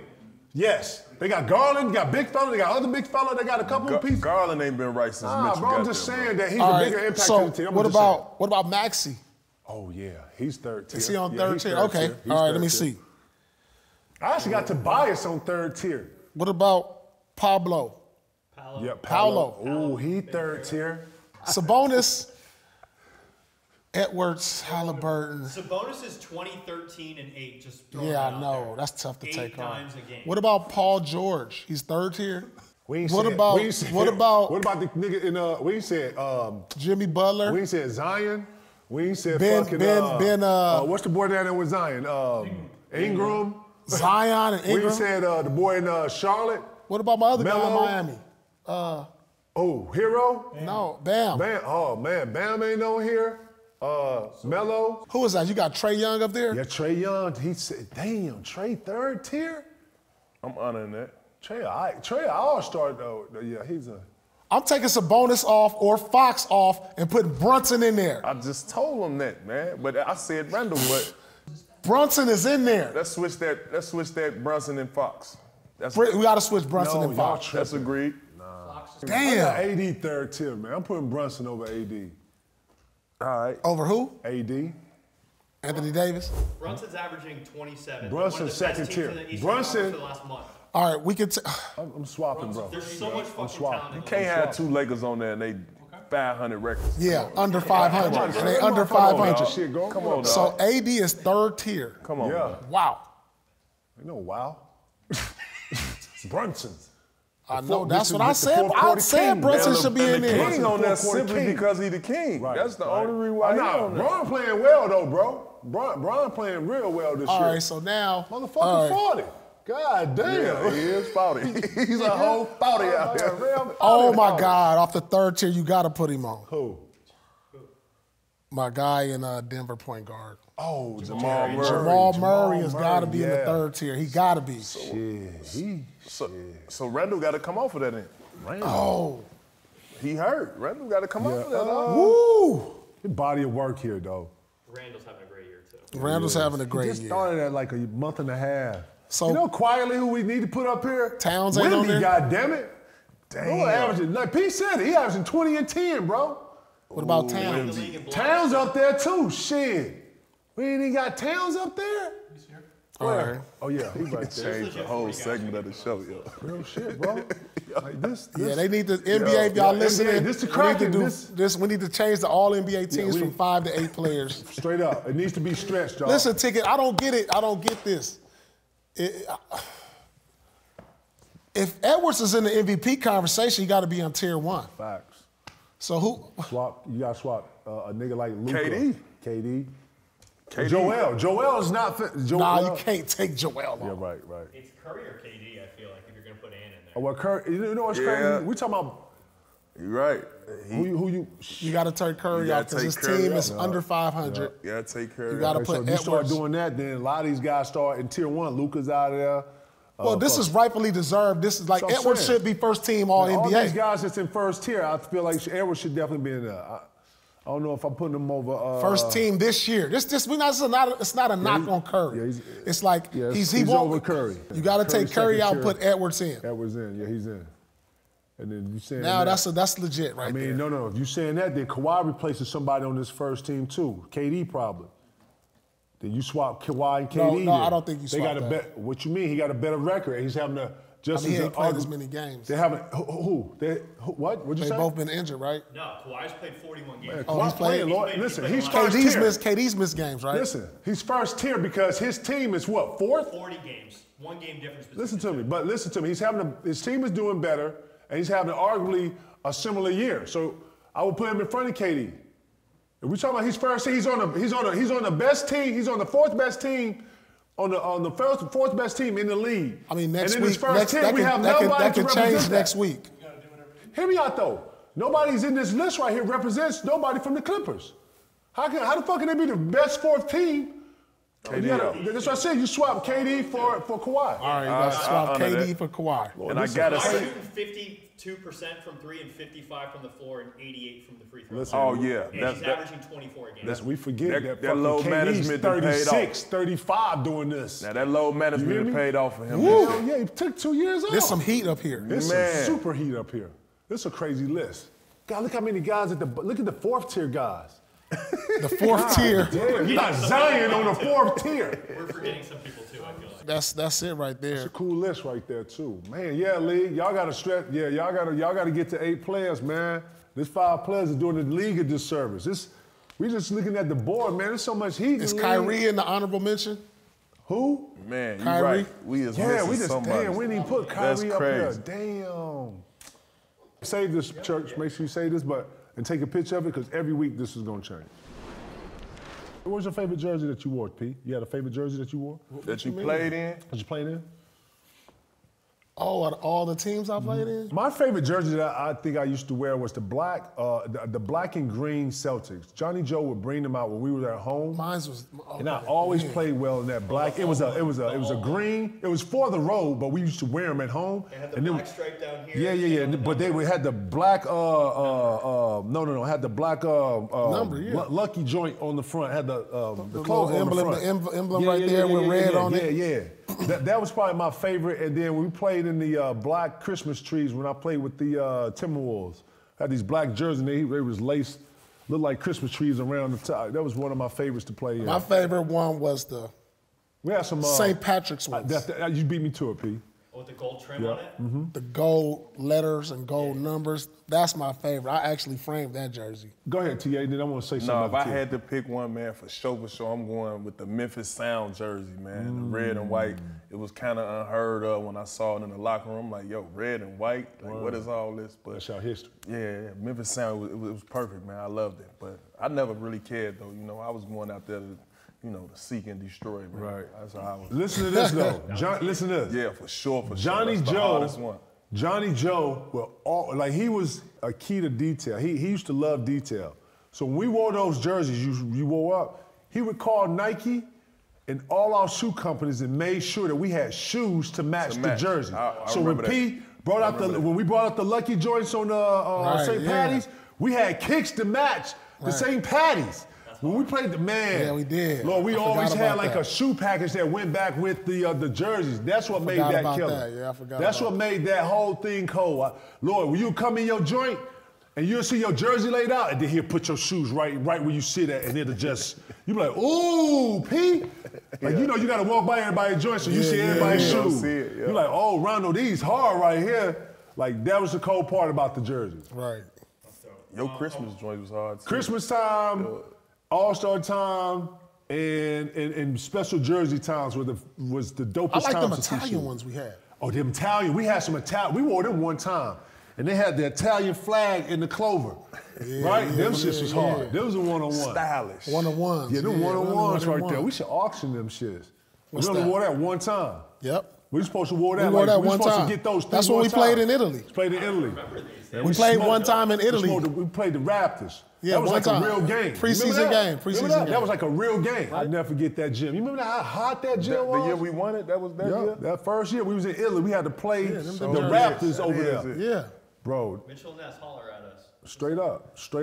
S4: Yes. They got Garland, they got big fella, they got other big fella, they got a couple of pieces.
S6: Garland ain't been right since Mitchell
S4: bro,
S6: got
S4: I'm just saying
S6: there,
S4: that he's a bigger impact to the team.
S5: What about Maxey?
S4: Oh, yeah. He's third tier.
S5: Is he on third tier? Okay. All right, let me see.
S4: I actually got Tobias on third tier.
S5: What about Pablo?
S4: Yeah, Paolo. Ooh, he third tier.
S5: Sabonis, Edwards, Halliburton.
S1: Sabonis is 2013 and 8. Just
S5: yeah, I know. That's tough to
S1: 8
S5: take on.
S1: times a game.
S5: What about Paul George? He's third tier.
S4: What about the nigga in we said
S5: Jimmy Butler?
S4: We said Zion. We said
S5: Ben.
S4: What's the boy down there with Zion? Ingram.
S5: Zion and Ingram.
S4: We said the boy in Charlotte.
S5: What about my other guy in Miami?
S4: Hero?
S5: No, Bam.
S4: Oh man, Bam ain't on here. Melo.
S5: Who is that? You got Trae Young up there?
S4: Yeah, Trae Young. He said, damn, Trae third tier?
S6: I'm honoring that.
S4: Trae all-star though. Yeah, he's a...
S5: I'm taking Sabonis off or Fox off and putting Brunson in there.
S6: I just told him that, man. But I said Randall, but...
S5: Brunson is in there.
S6: Let's switch that Brunson and Fox.
S5: We got to switch Brunson and
S6: y'all
S5: Fox.
S6: That's agreed.
S5: Damn.
S4: I got AD third tier, man. I'm putting Brunson over AD.
S6: All right.
S5: Over who?
S4: AD.
S5: Anthony Davis.
S1: Brunson's averaging 27.
S4: Brunson second tier.
S1: Brunson for the last month.
S5: All right, we could.
S4: I'm swapping, bro.
S1: There's so much fucking
S4: swapping.
S1: talent.
S6: You can't have two Lakers on there and they 500 records.
S5: Yeah, under 500. And they under
S4: Come on,
S5: 500.
S4: dog. Shit, go.
S6: Come on, dog.
S5: So AD is third tier.
S6: Come on.
S4: Yeah.
S6: Man.
S5: Wow.
S4: You know, wow. Brunson.
S5: I know.
S4: This
S5: That's
S4: is
S5: what I
S4: the
S5: said.
S4: fourth
S5: I
S4: quarter
S5: said
S4: king.
S5: Brunson
S6: And
S5: should be
S6: the
S5: in there.
S6: king on that
S4: Fourth quarter
S6: simply
S4: king.
S6: because he the king.
S4: Right,
S6: That's the
S4: right.
S6: only reason why he on there.
S4: Bron playing well, though, bro. Bron playing real well this
S5: All
S4: year.
S5: right, so now.
S4: Motherfucker
S5: all right.
S4: 40. God damn.
S6: Yeah, he is 40. He's a whole 40 out there.
S5: Oh, my God. Off the third tier, you got to put him on.
S4: Who?
S5: My guy in Denver point guard.
S4: Oh,
S6: Jamal Murray.
S5: Jamal Murray has got to be in the
S4: yeah.
S5: third tier. He got to be.
S6: So Randall got to come off of that then.
S5: Oh.
S6: He hurt. Randall got to come off of that.
S5: Woo.
S4: Good body of work here, though.
S1: Randall's having a great year, too.
S5: Randall's having a
S4: He
S5: great
S4: just
S5: year.
S4: started at like a month and a half.
S5: So
S4: you know, quietly, who we need to put up here?
S5: Towns ain't on there?
S4: God damn it.
S6: Damn.
S4: Who averaging? Like Pete said, he averaging 20 and 10, bro.
S5: what about
S1: Leading
S5: Towns?
S1: the league in blocks.
S4: Towns up there too. Shit. We ain't even got Towns up there.
S5: All right.
S4: Oh yeah, he right there.
S6: Changed the whole segment of the show, yo.
S4: Real shit, bro. Like this.
S5: Yeah, they need the NBA. If y'all
S4: yeah,
S5: listening,
S4: NBA, this the
S5: we need to
S4: Crackin',
S5: do
S4: this-
S5: this. We need to change the All NBA teams
S4: we-
S5: from 5 to 8 players.
S4: Straight up. It needs to be stretched, y'all.
S5: Listen, Ticket, I don't get it. I don't get this. If Edwards is in the MVP conversation, you got to be on tier 1.
S4: Facts.
S5: So who?
S4: Swap. You got to swap a nigga like Luka.
S6: KD.
S4: KD. Joel is not fit. Joel.
S5: Nah, you can't take Joel on.
S4: Yeah, right.
S1: It's Curry or KD, I feel like, if you're going to put Ann in there.
S4: Oh, well, Curry, you know what's
S6: Yeah.
S4: crazy? We talking about
S6: You're right.
S4: who you.
S5: You got to take Curry
S6: You
S5: out
S6: gotta
S5: because his
S6: take Curry
S5: team
S6: out.
S5: is under 500.
S6: You got to take care
S5: You
S6: of
S5: gotta
S6: that.
S5: put
S4: So if you start
S5: Edwards.
S4: doing that, then a lot of these guys start in tier 1. Luka's out of there.
S5: Well, this is rightfully deserved. This is like
S4: So I'm
S5: Edwards
S4: saying.
S5: should be first team All
S4: All
S5: NBA.
S4: these guys that's in first tier, I feel like Edwards should definitely be in there. I don't know if I'm putting him over.
S5: First team this year. It's not a knock on Curry.
S4: yeah,
S5: it's like
S4: yeah,
S5: he
S4: he's
S5: won't.
S4: over Curry.
S5: You got to take
S4: Curry's
S5: Curry
S4: second
S5: out and
S4: tier.
S5: put Edwards in.
S4: Edwards in. Yeah, he's in. And then you saying
S5: Now
S4: that,
S5: that's legit right
S4: I
S5: there.
S4: mean, no. If you saying that, then Kawhi replaces somebody on this first team too. KD probably. Then you swap Kawhi and KD.
S5: No,
S4: then.
S5: I don't think you
S4: They
S5: swap
S4: got a
S5: that.
S4: bet. What you mean? He got a better record. He's having a just
S5: I mean, he
S4: as
S5: ain't
S4: an
S5: played
S4: argu-
S5: as many games.
S4: They haven't. Who? What? What'd you
S5: They've
S4: say?
S5: both been injured, right?
S1: No, Kawhi's played 41 games.
S4: Man,
S5: Oh,
S4: Kawhi
S5: he's played-
S4: playing, Lord.
S1: he's
S4: Listen,
S1: played
S4: he's
S1: a lot.
S4: first tier.
S5: KD's missed games, right?
S4: Listen, he's first tier because his team is what, 4th?
S1: 40 games. 1 game difference between
S4: Listen
S1: the
S4: to
S1: two.
S4: me, but listen to me. His team is doing better, and he's having arguably a similar year. So I would put him in front of KD. If we talking about his first team, he's on the best team. He's on the 4th best team, on the fourth best team in the league.
S5: I mean, next
S4: and in
S5: week,
S4: his first team, we have
S5: that
S4: nobody
S5: can
S4: to
S5: change
S4: represent
S5: next
S4: that.
S5: week.
S4: Hear me out though. Nobody's in this list right here represents nobody from the Clippers. How the fuck can they be the best 4th team? That's what I said. You swap KD for Kawhi.
S5: All right, you got to swap
S6: honor
S5: KD
S6: that.
S5: for Kawhi.
S6: And I got to
S1: Kawhi's
S6: say,
S1: shooting 52% from 3 and 55 from the floor and 88 from the free throw.
S4: Listen,
S6: oh, yeah.
S1: And he's averaging 24 a game.
S4: We forget
S6: That
S4: that
S6: load
S4: fucking
S6: management
S4: KD's
S6: done paid off.
S4: 36, 35 doing this.
S6: now that load
S4: You
S6: management
S4: hear
S6: done
S4: me?
S6: paid off for him.
S4: Woo.
S6: this year.
S4: Yeah, he took 2 years off.
S5: There's some heat up here.
S4: There's
S6: Man.
S4: some super heat up here. This is a crazy list. God, look how many guys look at the 4th tier guys.
S5: The 4th tier.
S4: Damn, you got Zion on the 4th tier.
S1: We're forgetting some people too, I feel like.
S5: That's it right there.
S4: It's a cool list right there too, man. Yeah, league, y'all got to stretch. Yeah, y'all got to get to 8 players, man. This 5 players is doing the league a disservice. We just looking at the board, man. There's so much heat.
S5: Is
S4: in the
S5: Kyrie
S4: league.
S5: in the honorable mention?
S4: Who?
S6: Man, you
S5: Kyrie?
S6: right. We is missing
S4: We just
S6: somebody.
S4: damn. We didn't even put
S6: That's
S4: Kyrie up here.
S6: crazy.
S4: Damn. Save this, church. Make sure you say this, and take a picture of it because every week this is gonna change. What was your favorite jersey that you wore, P? You had a favorite jersey that you wore?
S6: That you played in?
S4: That you played in?
S5: Oh, out of all the teams I played in?
S4: My favorite jersey that I think I used to wear was the black and green Celtics. Johnny Joe would bring them out when we were at home.
S5: Mine was.
S4: And I always played well in that black. It was a green. It was for the road, but we used to wear them at home.
S1: They had the
S4: And then-
S1: black stripe down here.
S4: Yeah. But they had the black. Had the black
S5: Number, yeah.
S4: lucky joint on the front. Had the
S5: The
S4: clothes
S5: little
S4: on the front.
S5: emblem right there with red on it.
S4: Yeah. That was probably my favorite. And then we played in the black Christmas trees when I played with the Timberwolves. I had these black jerseys, and they was laced, looked like Christmas trees around the top. That was one of my favorites to play in.
S5: My favorite one was the
S4: we had some
S5: St. Patrick's ones.
S4: You beat me to it, P.
S1: Oh, with the gold trim on it?
S4: Mm-hmm.
S5: The gold letters and gold numbers. That's my favorite. I actually framed that jersey.
S4: Go ahead, TA. Then I want to say something.
S6: No, if I
S4: about
S6: had to pick one, man, for sure, I'm going with the Memphis Sound jersey, man. The red and white. It was kind of unheard of when I saw it in the locker room. I'm like, yo, red and white? Like, what is all this? But
S4: that's our history.
S6: Yeah, Memphis Sound, it was perfect, man. I loved it. But I never really cared, though. You know, I was going out there to, to seek and destroy, man.
S4: Right.
S6: That's how I was.
S4: Listen to this, though. Listen to this.
S6: Yeah, for sure.
S4: Johnny
S6: That's the hardest one.
S4: Johnny Joe, he was a key to detail. He used to love detail. So when we wore those jerseys, you wore up, he would call Nike and all our shoe companies and made sure that we had shoes to match the jersey. So when P brought out when we brought out the Lucky joints on St. Patty's, we had kicks to match the St. Patty's. When we played the
S5: yeah, we did.
S4: Lord, we always had like a shoe package that went back with the jerseys. That's what made that killer.
S5: Yeah, I forgot.
S4: That's what made that whole thing cold. Lord, when you come in your joint and you'll see your jersey laid out, and then he'll put your shoes right where you sit at, and it'll just you be like, ooh, P. Like you gotta walk by everybody's joint so you see everybody's shoes. You're like, oh, Rondo, these hard right here. Like that was the cold part about the jerseys.
S5: Right.
S6: Your Christmas joint was hard too.
S4: Christmas time. All-Star time and special jersey times was the dopest times.
S5: I like them
S4: to see
S5: Italian ones we had.
S4: Oh, them Italian. We had some Italian. We wore them one time. And they had the Italian flag in the clover. Right? Them shits was hard. Them was a one-on-one.
S6: Stylish.
S5: One-on-ones.
S4: Yeah, them one-on-ones right there. We should auction them shits. We only wore that one time.
S5: Yep.
S4: We were supposed to wear that.
S5: We wore that one
S4: supposed
S5: time.
S4: To get those
S5: That's when we played in Italy.
S4: Played in Italy.
S5: We played one time in Italy.
S4: We played the Raptors.
S5: Yeah,
S4: that was
S5: one
S4: like
S5: time.
S4: a real game.
S5: Preseason game. Preseason game.
S4: That was like a real game. I'd never forget that gym. You remember how hot that gym was?
S6: The year we won it, that was that year?
S4: That first year we was in Italy. We had to play the Raptors over there.
S5: Yeah.
S4: Bro.
S1: Mitchell Ness, holler at us.
S4: Straight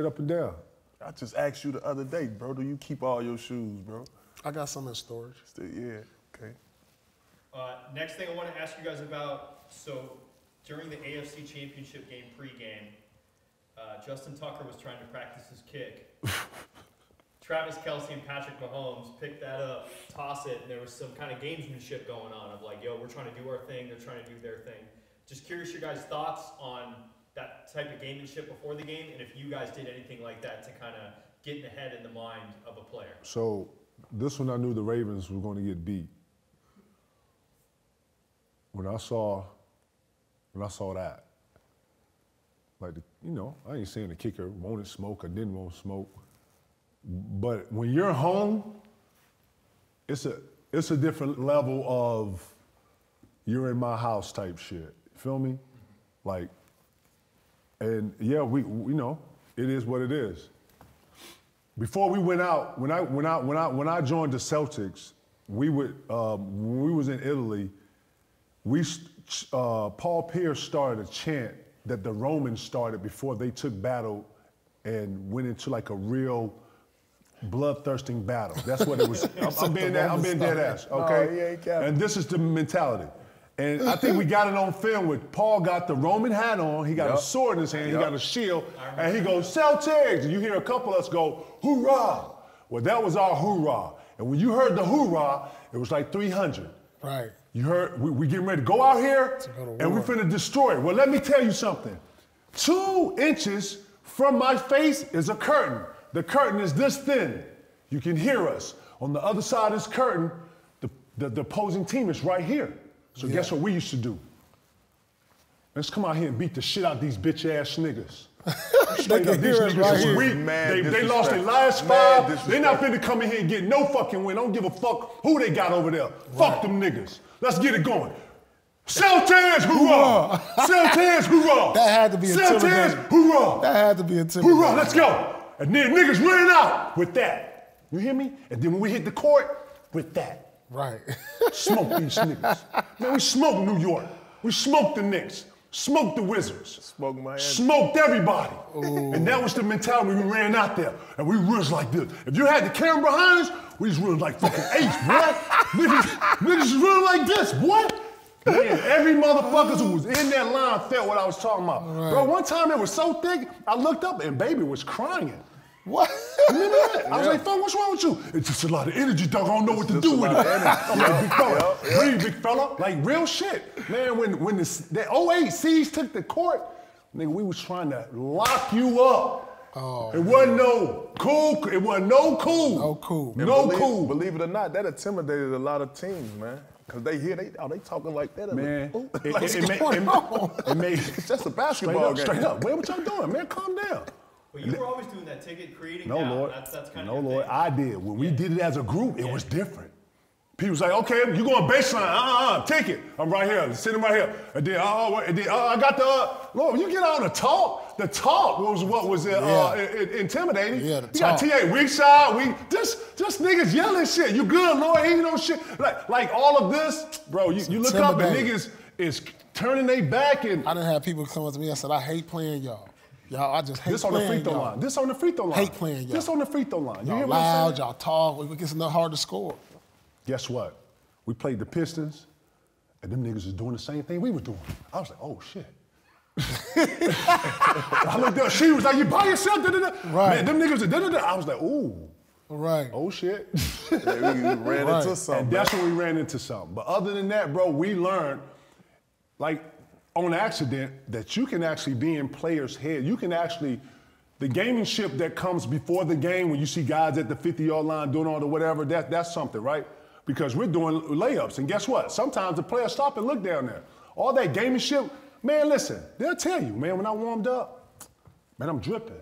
S4: up and down.
S6: I just asked you the other day, bro, do you keep all your shoes, bro?
S5: I got some in storage.
S6: Yeah, okay.
S1: Next thing I want to ask you guys about, so during the AFC Championship game pregame, Justin Tucker was trying to practice his kick. Travis Kelce and Patrick Mahomes picked that up, toss it, and there was some kind of gamesmanship going on of like, yo, we're trying to do our thing, they're trying to do their thing. Just curious your guys' thoughts on that type of gamesmanship before the game, and if you guys did anything like that to kind of get in the head and the mind of a player.
S4: So this one I knew the Ravens were going to get beat. When I saw that, like, I ain't saying the kicker wanted smoke or didn't want smoke, but when you're home, it's a different level of you're in my house type shit. Feel me? Like, and yeah, we it is what it is. Before we went out, when I joined the Celtics, when we was in Italy. Paul Pierce started a chant that the Romans started before they took battle and went into like a real bloodthirsting battle. That's what it was. I'm being dead ass, okay? And this is the mentality. And I think we got it on film with Paul got the Roman hat on, he got a sword in his hand, he got a shield, and he goes, Celtics! And you hear a couple of us go, hoorah! Well, that was our hoorah. And when you heard the hoorah, it was like 300.
S5: Right.
S4: You heard, we getting ready to go out here, and we finna destroy it. Well, let me tell you something. 2 inches from my face is a curtain. The curtain is this thin. You can hear us. On the other side of this curtain, the opposing team is right here. So guess what we used to do? Let's come out here and beat the shit out these bitch-ass niggas.
S5: They can hear us right here.
S4: They lost their last 5. They're not finna come in here and get no fucking win. I don't give a fuck who they got over there. Fuck them niggas. Let's get it going. Celtics, hoorah! Celtics, hoorah!
S5: That had to be intimidating.
S4: Celtics, hoorah!
S5: That had to be intimidating.
S4: Hoorah, let's go! And then niggas ran out with that. You hear me? And then when we hit the court, with that.
S5: Right.
S4: Smoke these niggas. Man, we smoked New York. We smoked the Knicks. Smoked the Wizards.
S6: Smoked Miami.
S4: Smoked everybody. Ooh. And that was the mentality when we ran out there. And we was like this. If you had the camera behind us, we just run like fucking apes, boy. niggas running like this, boy. Man, every motherfucker who was in that line felt what I was talking about. Right. Bro, one time it was so thick, I looked up and baby was crying.
S5: What?
S4: Remember that? I was like, "Fella, what's wrong with you?" It's just a lot of energy, dog. I don't know what to do with it. I'm like, big fella, breathe, big fella. Like real shit. Man, when the 08 C's took the court, nigga, we was trying to lock you up.
S5: Oh,
S4: it wasn't no cool. It wasn't no cool.
S5: No cool.
S4: No cool.
S6: Believe it or not, that intimidated a lot of teams, man. Cause they hear they talking like that.
S4: Man,
S6: it made it's just a basketball game.
S4: Straight up. What y'all doing, man? Calm down.
S1: Well, you were always doing that ticket creating.
S4: No,
S1: down.
S4: Lord.
S1: That's kind
S4: no,
S1: of
S4: Lord.
S1: thing.
S4: I did. When we did it as a group, it was different. People was like, okay, you going baseline, ticket. I'm right here, sitting right here. And then, I got the, Lord, you get on the talk was what was intimidating.
S5: Yeah,
S4: you got TA weak side, just niggas yelling shit. You good, Lord, ain't no shit. Like all of this, bro, you look up and niggas is turning their back and.
S5: I done had people come up to me and said, I hate playing y'all. Y'all, I just hate
S4: this on
S5: playing
S4: the free throw
S5: y'all.
S4: line. This on the free throw line.
S5: Hate playing y'all.
S4: This on the free throw line. You
S5: Y'all
S4: hear what I'm
S5: loud,
S4: saying?
S5: y'all talk. It gets hard to score.
S4: Guess what? We played the Pistons, and them niggas was doing the same thing we were doing. I was like, oh shit. I looked up, she was like, you by yourself?
S5: Right.
S4: Man, them niggas are I was like, ooh.
S5: Right.
S4: Oh shit.
S6: We ran into something.
S4: And that's when we ran into something. But other than that, bro, we learned, like, on accident, that you can actually be in players' head. You can actually, the gamesmanship that comes before the game when you see guys at the 50-yard line doing all the whatever, that's something, right? Because we're doing layups. And guess what? Sometimes the players stop and look down there. All that gamesmanship, man, listen, they'll tell you, man, when I warmed up, man, I'm dripping.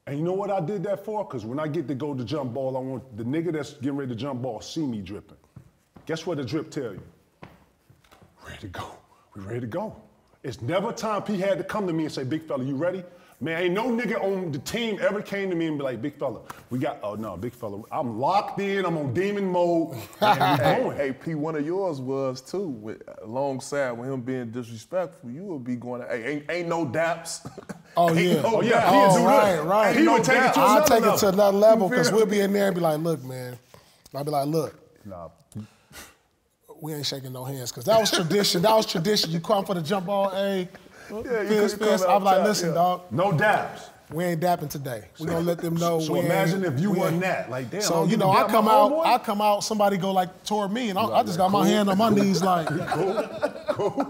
S4: And you know what I did that for? Because when I get to go to jump ball, I want the nigga that's getting ready to jump ball see me dripping. Guess what the drip tell you? Ready to go. We ready to go. It's never time P had to come to me and say, big fella, you ready? Man, ain't no nigga on the team ever came to me and be like, big fella, big fella, I'm locked in, I'm on demon mode, and we going.
S6: Hey, P, one of yours was too, alongside with him being disrespectful, you would be going, hey, ain't no daps.
S5: Oh, yeah. Right.
S4: He would take it to another level.
S5: I'll take it to another level because we'll be in there and be like, look, man. I'll be like, look.
S4: Nah.
S5: We ain't shaking no hands because that was tradition. You come for the jump ball, hey. Fist. I'm like, listen, dog.
S4: No daps.
S5: We ain't dapping today. We're gonna let them know.
S4: So imagine if you wasn't that. Like, damn.
S5: So, you know, I come out, somebody go like toward me, and I just got my hand on my knees like,
S4: cool.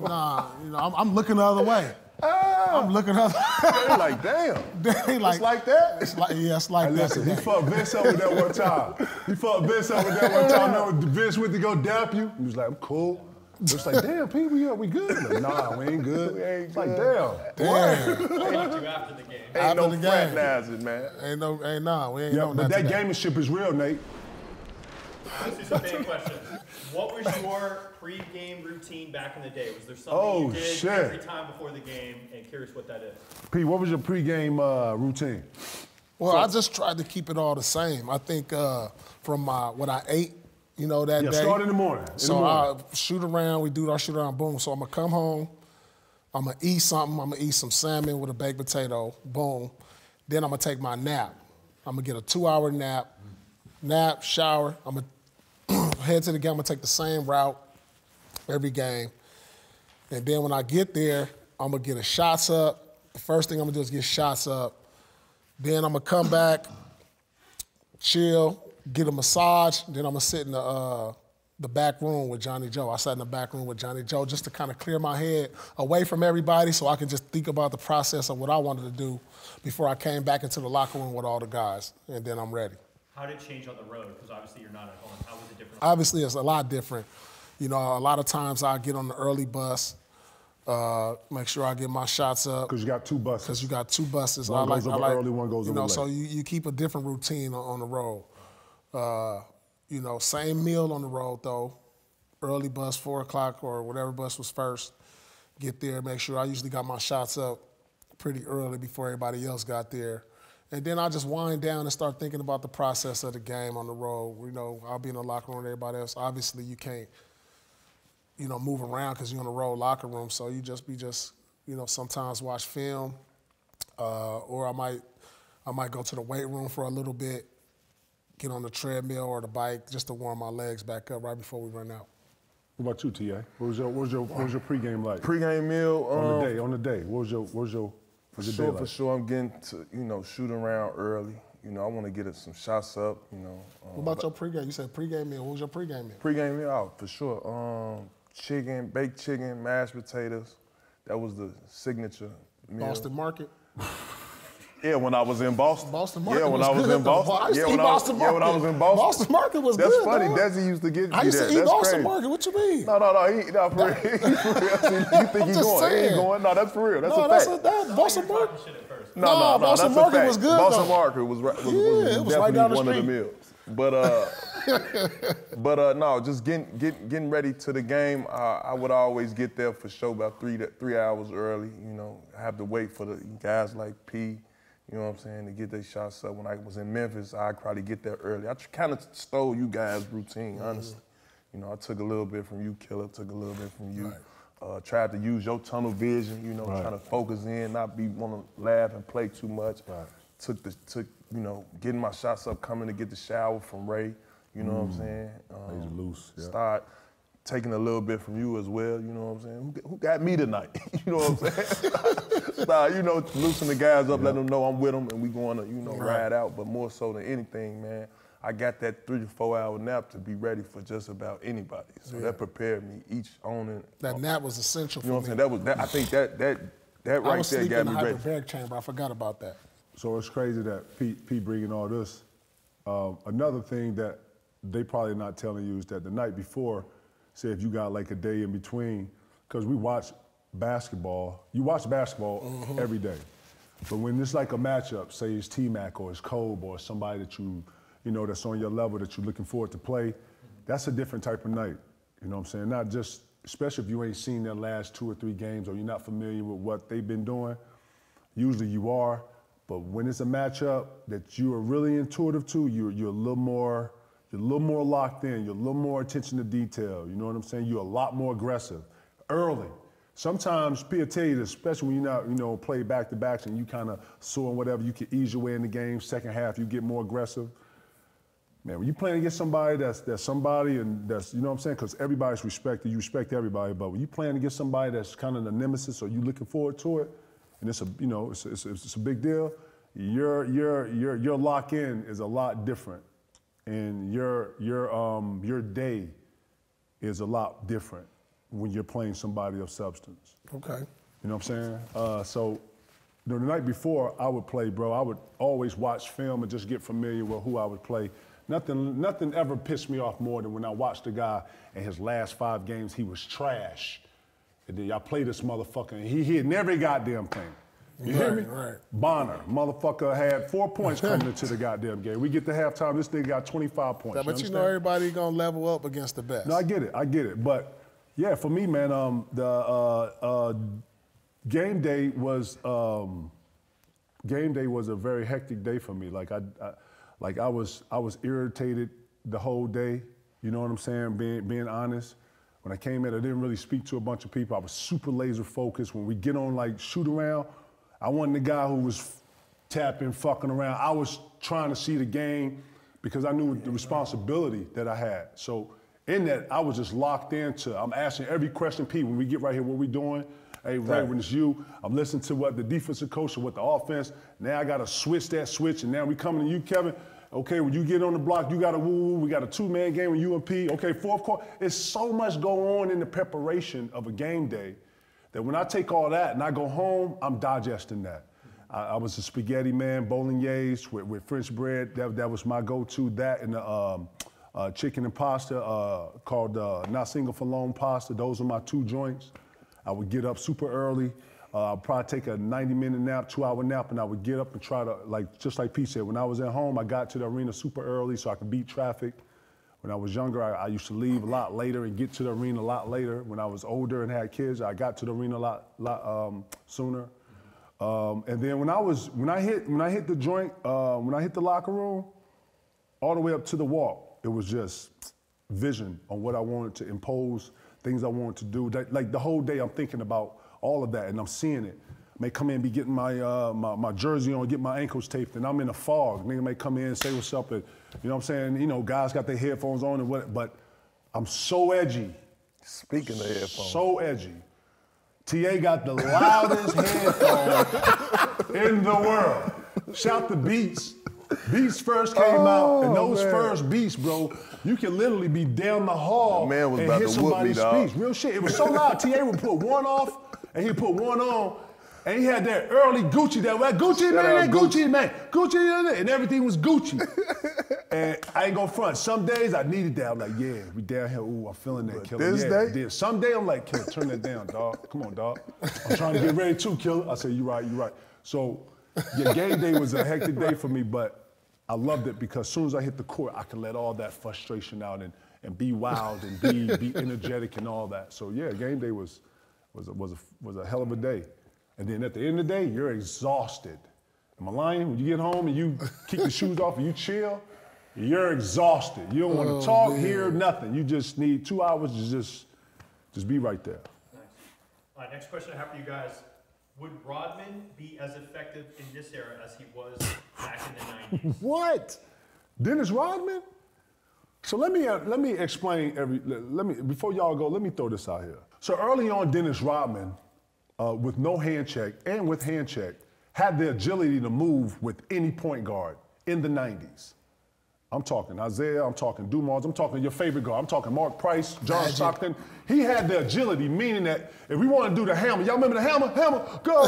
S5: Nah, you know, I'm looking the other way. I'm looking the other way.
S6: They like, damn. It's like that?
S5: It's like that.
S4: Listen, he fucked Vince up with that one time. Remember Vince went to go dap you? He was like, I'm cool. It's like, damn, P, we good? Like, nah, we ain't good. It's like, damn.
S1: After the game.
S6: Ain't no fraternizing, man.
S5: We ain't no
S4: but that gamesmanship is real, Nate.
S1: Let's do some fan questions. What was your pre-game routine back in the day? Was there something you did every time before the game? And curious what that is.
S4: P, what was your pre-game routine?
S5: Well, I just tried to keep it all the same. I think from what I ate, you know, that day.
S4: Start in the morning.
S5: I shoot around, we do our shoot around, boom. So I'm gonna come home, I'm gonna eat something, I'm gonna eat some salmon with a baked potato, boom. Then I'm gonna take my nap. I'm gonna get a 2-hour nap, shower, I'm gonna head to the game, I'm gonna take the same route every game. And then when I get there, I'm gonna get a shots up. The first thing I'm gonna do is get shots up. Then I'm gonna come back, chill, get a massage, then I'm gonna sit in the back room with Johnny Joe. I sat in the back room with Johnny Joe just to kind of clear my head away from everybody so I can just think about the process of what I wanted to do before I came back into the locker room with all the guys, and then I'm ready.
S1: How did it change on the road? Because obviously you're not at home. How was it different?
S5: Obviously, it's a lot different. You know, a lot of times I get on the early bus, make sure I get my shots up.
S4: Because you got 2 buses.
S5: Because you got 2 buses.
S4: One goes over early, one goes over late.
S5: So you keep a different routine on the road. You know, same meal on the road though. Early bus, 4 o'clock or whatever bus was first. Get there, make sure I usually got my shots up pretty early before everybody else got there. And then I just wind down and start thinking about the process of the game on the road. You know, I'll be in the locker room with everybody else. Obviously, you can't, you know, move around because you're in the road locker room. So you just, you know, sometimes watch film, or I might go to the weight room for a little bit, get on the treadmill or the bike just to warm my legs back up right before we run out.
S4: What about you, T.A.? What was your pregame like?
S6: Pregame meal.
S4: On the day. What was your day like?
S6: For sure, I'm getting to, shooting around early. I want to get some shots up,
S5: What about your pregame? You said pregame meal. What was your pregame meal?
S6: Pregame meal, for sure. Chicken, baked chicken, mashed potatoes. That was the signature meal.
S5: Boston Market?
S6: Yeah, when I was in Boston.
S5: Boston Market.
S6: Yeah, when
S5: was
S6: I was
S5: good,
S6: in Boston.
S5: I used to eat Boston Market.
S6: Yeah, when I was in Boston.
S5: Boston Market was
S6: That's
S5: good.
S6: funny.
S5: Dog.
S6: Desi used to get me
S5: I used to eat
S6: That's
S5: Boston
S6: crazy.
S5: Market. What you mean?
S6: No, for real. You think he's going? He ain't going. No, that's for real. That's a fact.
S5: Boston Market.
S6: No,
S5: Boston
S6: that's
S5: Market
S6: a fact.
S5: was good.
S6: Boston
S5: though.
S6: Market was
S5: it was
S6: definitely
S5: right down the
S6: one
S5: street.
S6: of the meals. No, just getting ready to the game. I would always get there for sure about 3 hours early. I have to wait for the guys like P. You know what I'm saying, to get their shots up. When I was in Memphis, I'd probably get there early. I kind of stole you guys' routine, honestly. I took a little bit from you, Killer, took a little bit from you. Right. Tried to use your tunnel vision, right. Trying to focus in, not want to laugh and play too much. Right. Took getting my shots up, coming to get the shower from Ray, you know what I'm saying?
S4: He's loose, yeah.
S6: Start taking a little bit from you as well, you know what I'm saying? Who got me tonight? You know what I'm saying? Start, loosen the guys up, let them know I'm with them and we going to, ride out. But more so than anything, man, I got that 3 to 4 hour nap to be ready for just about anybody. So that prepared me each owning.
S5: That nap was essential for me.
S6: You know what I'm saying? I think that right there got me ready.
S5: I was sleeping in the hyperbaric chamber. I forgot about that.
S4: So it's crazy that Pete bringing all this. Another thing that they probably not telling you is that the night before, say if you got like a day in between, because we watch basketball. You watch basketball every day. But when it's like a matchup, say it's T-Mac or it's Kobe or somebody that that's on your level that you're looking forward to play, that's a different type of night. You know what I'm saying? Not just, especially if you ain't seen their last 2 or 3 games or you're not familiar with what they've been doing. Usually you are, but when it's a matchup that you are really intuitive to, you're a little more locked in, you're a little more attention to detail, you know what I'm saying? You're a lot more aggressive, early. Sometimes, Pia tell you this, especially when you're not, play back-to-backs and you kind of sore and whatever, you can ease your way in the game. Second half, you get more aggressive. Man, when you playing against somebody that's somebody and that's, you know what I'm saying? Because everybody's respected, you respect everybody, but when you playing against somebody that's kind of the nemesis or you looking forward to it, and it's a big deal, your lock-in is a lot different. And your day is a lot different when you're playing somebody of substance.
S5: Okay.
S4: You know what I'm saying? So the night before I would play, bro, I would always watch film and just get familiar with who I would play. Nothing ever pissed me off more than when I watched a guy in his last 5 games, he was trash. And then y'all play this motherfucker and he hit every goddamn thing. You hear me?
S5: Right.
S4: Bonner, motherfucker had 4 points coming into the goddamn game. We get to halftime, this nigga got 25 points.
S5: Yeah, but you know everybody gonna level up against the best.
S4: No, I get it. But yeah, for me, man, the game day was a very hectic day for me. I was irritated the whole day. You know what I'm saying? Being honest. When I came in, I didn't really speak to a bunch of people. I was super laser focused. When we get on shoot around, I wasn't the guy who was tapping, fucking around. I was trying to see the game because I knew the responsibility that I had. So in that, I was just locked into, I'm asking every question, Pete, when we get right here, what we doing? Hey, Ray, when it's you, I'm listening to what the defensive coach or what the offense, now I got to switch that switch, and now we coming to you, Kevin. Okay, when you get on the block, you got to woo. We got a 2-man game with you and P. Okay, fourth quarter. It's so much go on in the preparation of a game day that when I take all that and I go home, I'm digesting that. I was a spaghetti man, bolognese with French bread. That was my go-to. That and the chicken and pasta called not single for long pasta. Those are my 2 joints. I would get up super early. I'd probably take a 90-minute nap, 2-hour nap, and I would get up and try to, just like Pete said, when I was at home, I got to the arena super early so I could beat traffic. When I was younger, I used to leave a lot later and get to the arena a lot later. When I was older and had kids, I got to the arena a lot sooner. And then when I hit the joint, when I hit the locker room, all the way up to the walk, it was just vision on what I wanted to impose, things I wanted to do. Like the whole day, I'm thinking about all of that, and I'm seeing it. May come in and be getting my jersey on, get my ankles taped, and I'm in a fog. Nigga may come in and say what's up, and You know what I'm saying? You know, guys got their headphones on and what, but I'm so edgy.
S6: Speaking of headphones.
S4: So edgy. TA got the loudest headphones in the world. Shout to Beats. Beats first came out, and those first Beats, bro, you can literally be down the hall
S6: man was
S4: and
S6: about
S4: hear
S6: to whoop me,
S4: somebody's
S6: dog.
S4: speech. Real shit. It was so loud, TA would put one off, and he'd put one on, and he had that early Gucci, that Gucci, man, Gucci, man, Gucci, and everything was Gucci. And I ain't gonna front. Some days I needed that. I'm like, yeah, we down here. Ooh, I'm feeling that, killer.
S6: This
S4: yeah,
S6: day?
S4: Some day I'm like, killer, turn that down, dog. Come on, dog. I'm trying to get ready too, killer. I said, you right. So, yeah, game day was a hectic day for me, but I loved it because as soon as I hit the court, I could let all that frustration out and be wild and be energetic and all that. So yeah, game day was a hell of a day. And then at the end of the day, you're exhausted. Am I lying? When you get home and you keep the shoes off and you chill, you're exhausted. You don't want to talk, hear, nothing. You just need 2 hours to just be right there.
S1: Nice. All right, next question I have for you guys. Would Rodman be as effective in this era as he was back in the 90s?
S4: What? Dennis Rodman? So let me explain before y'all go, let me throw this out here. So early on, Dennis Rodman, with no hand check and with hand check, had the agility to move with any point guard in the 90s. I'm talking Isaiah, I'm talking Dumars, I'm talking your favorite guard, I'm talking Mark Price, John Stockton. He had the agility, meaning that if we want to do the hammer, y'all remember the hammer, go,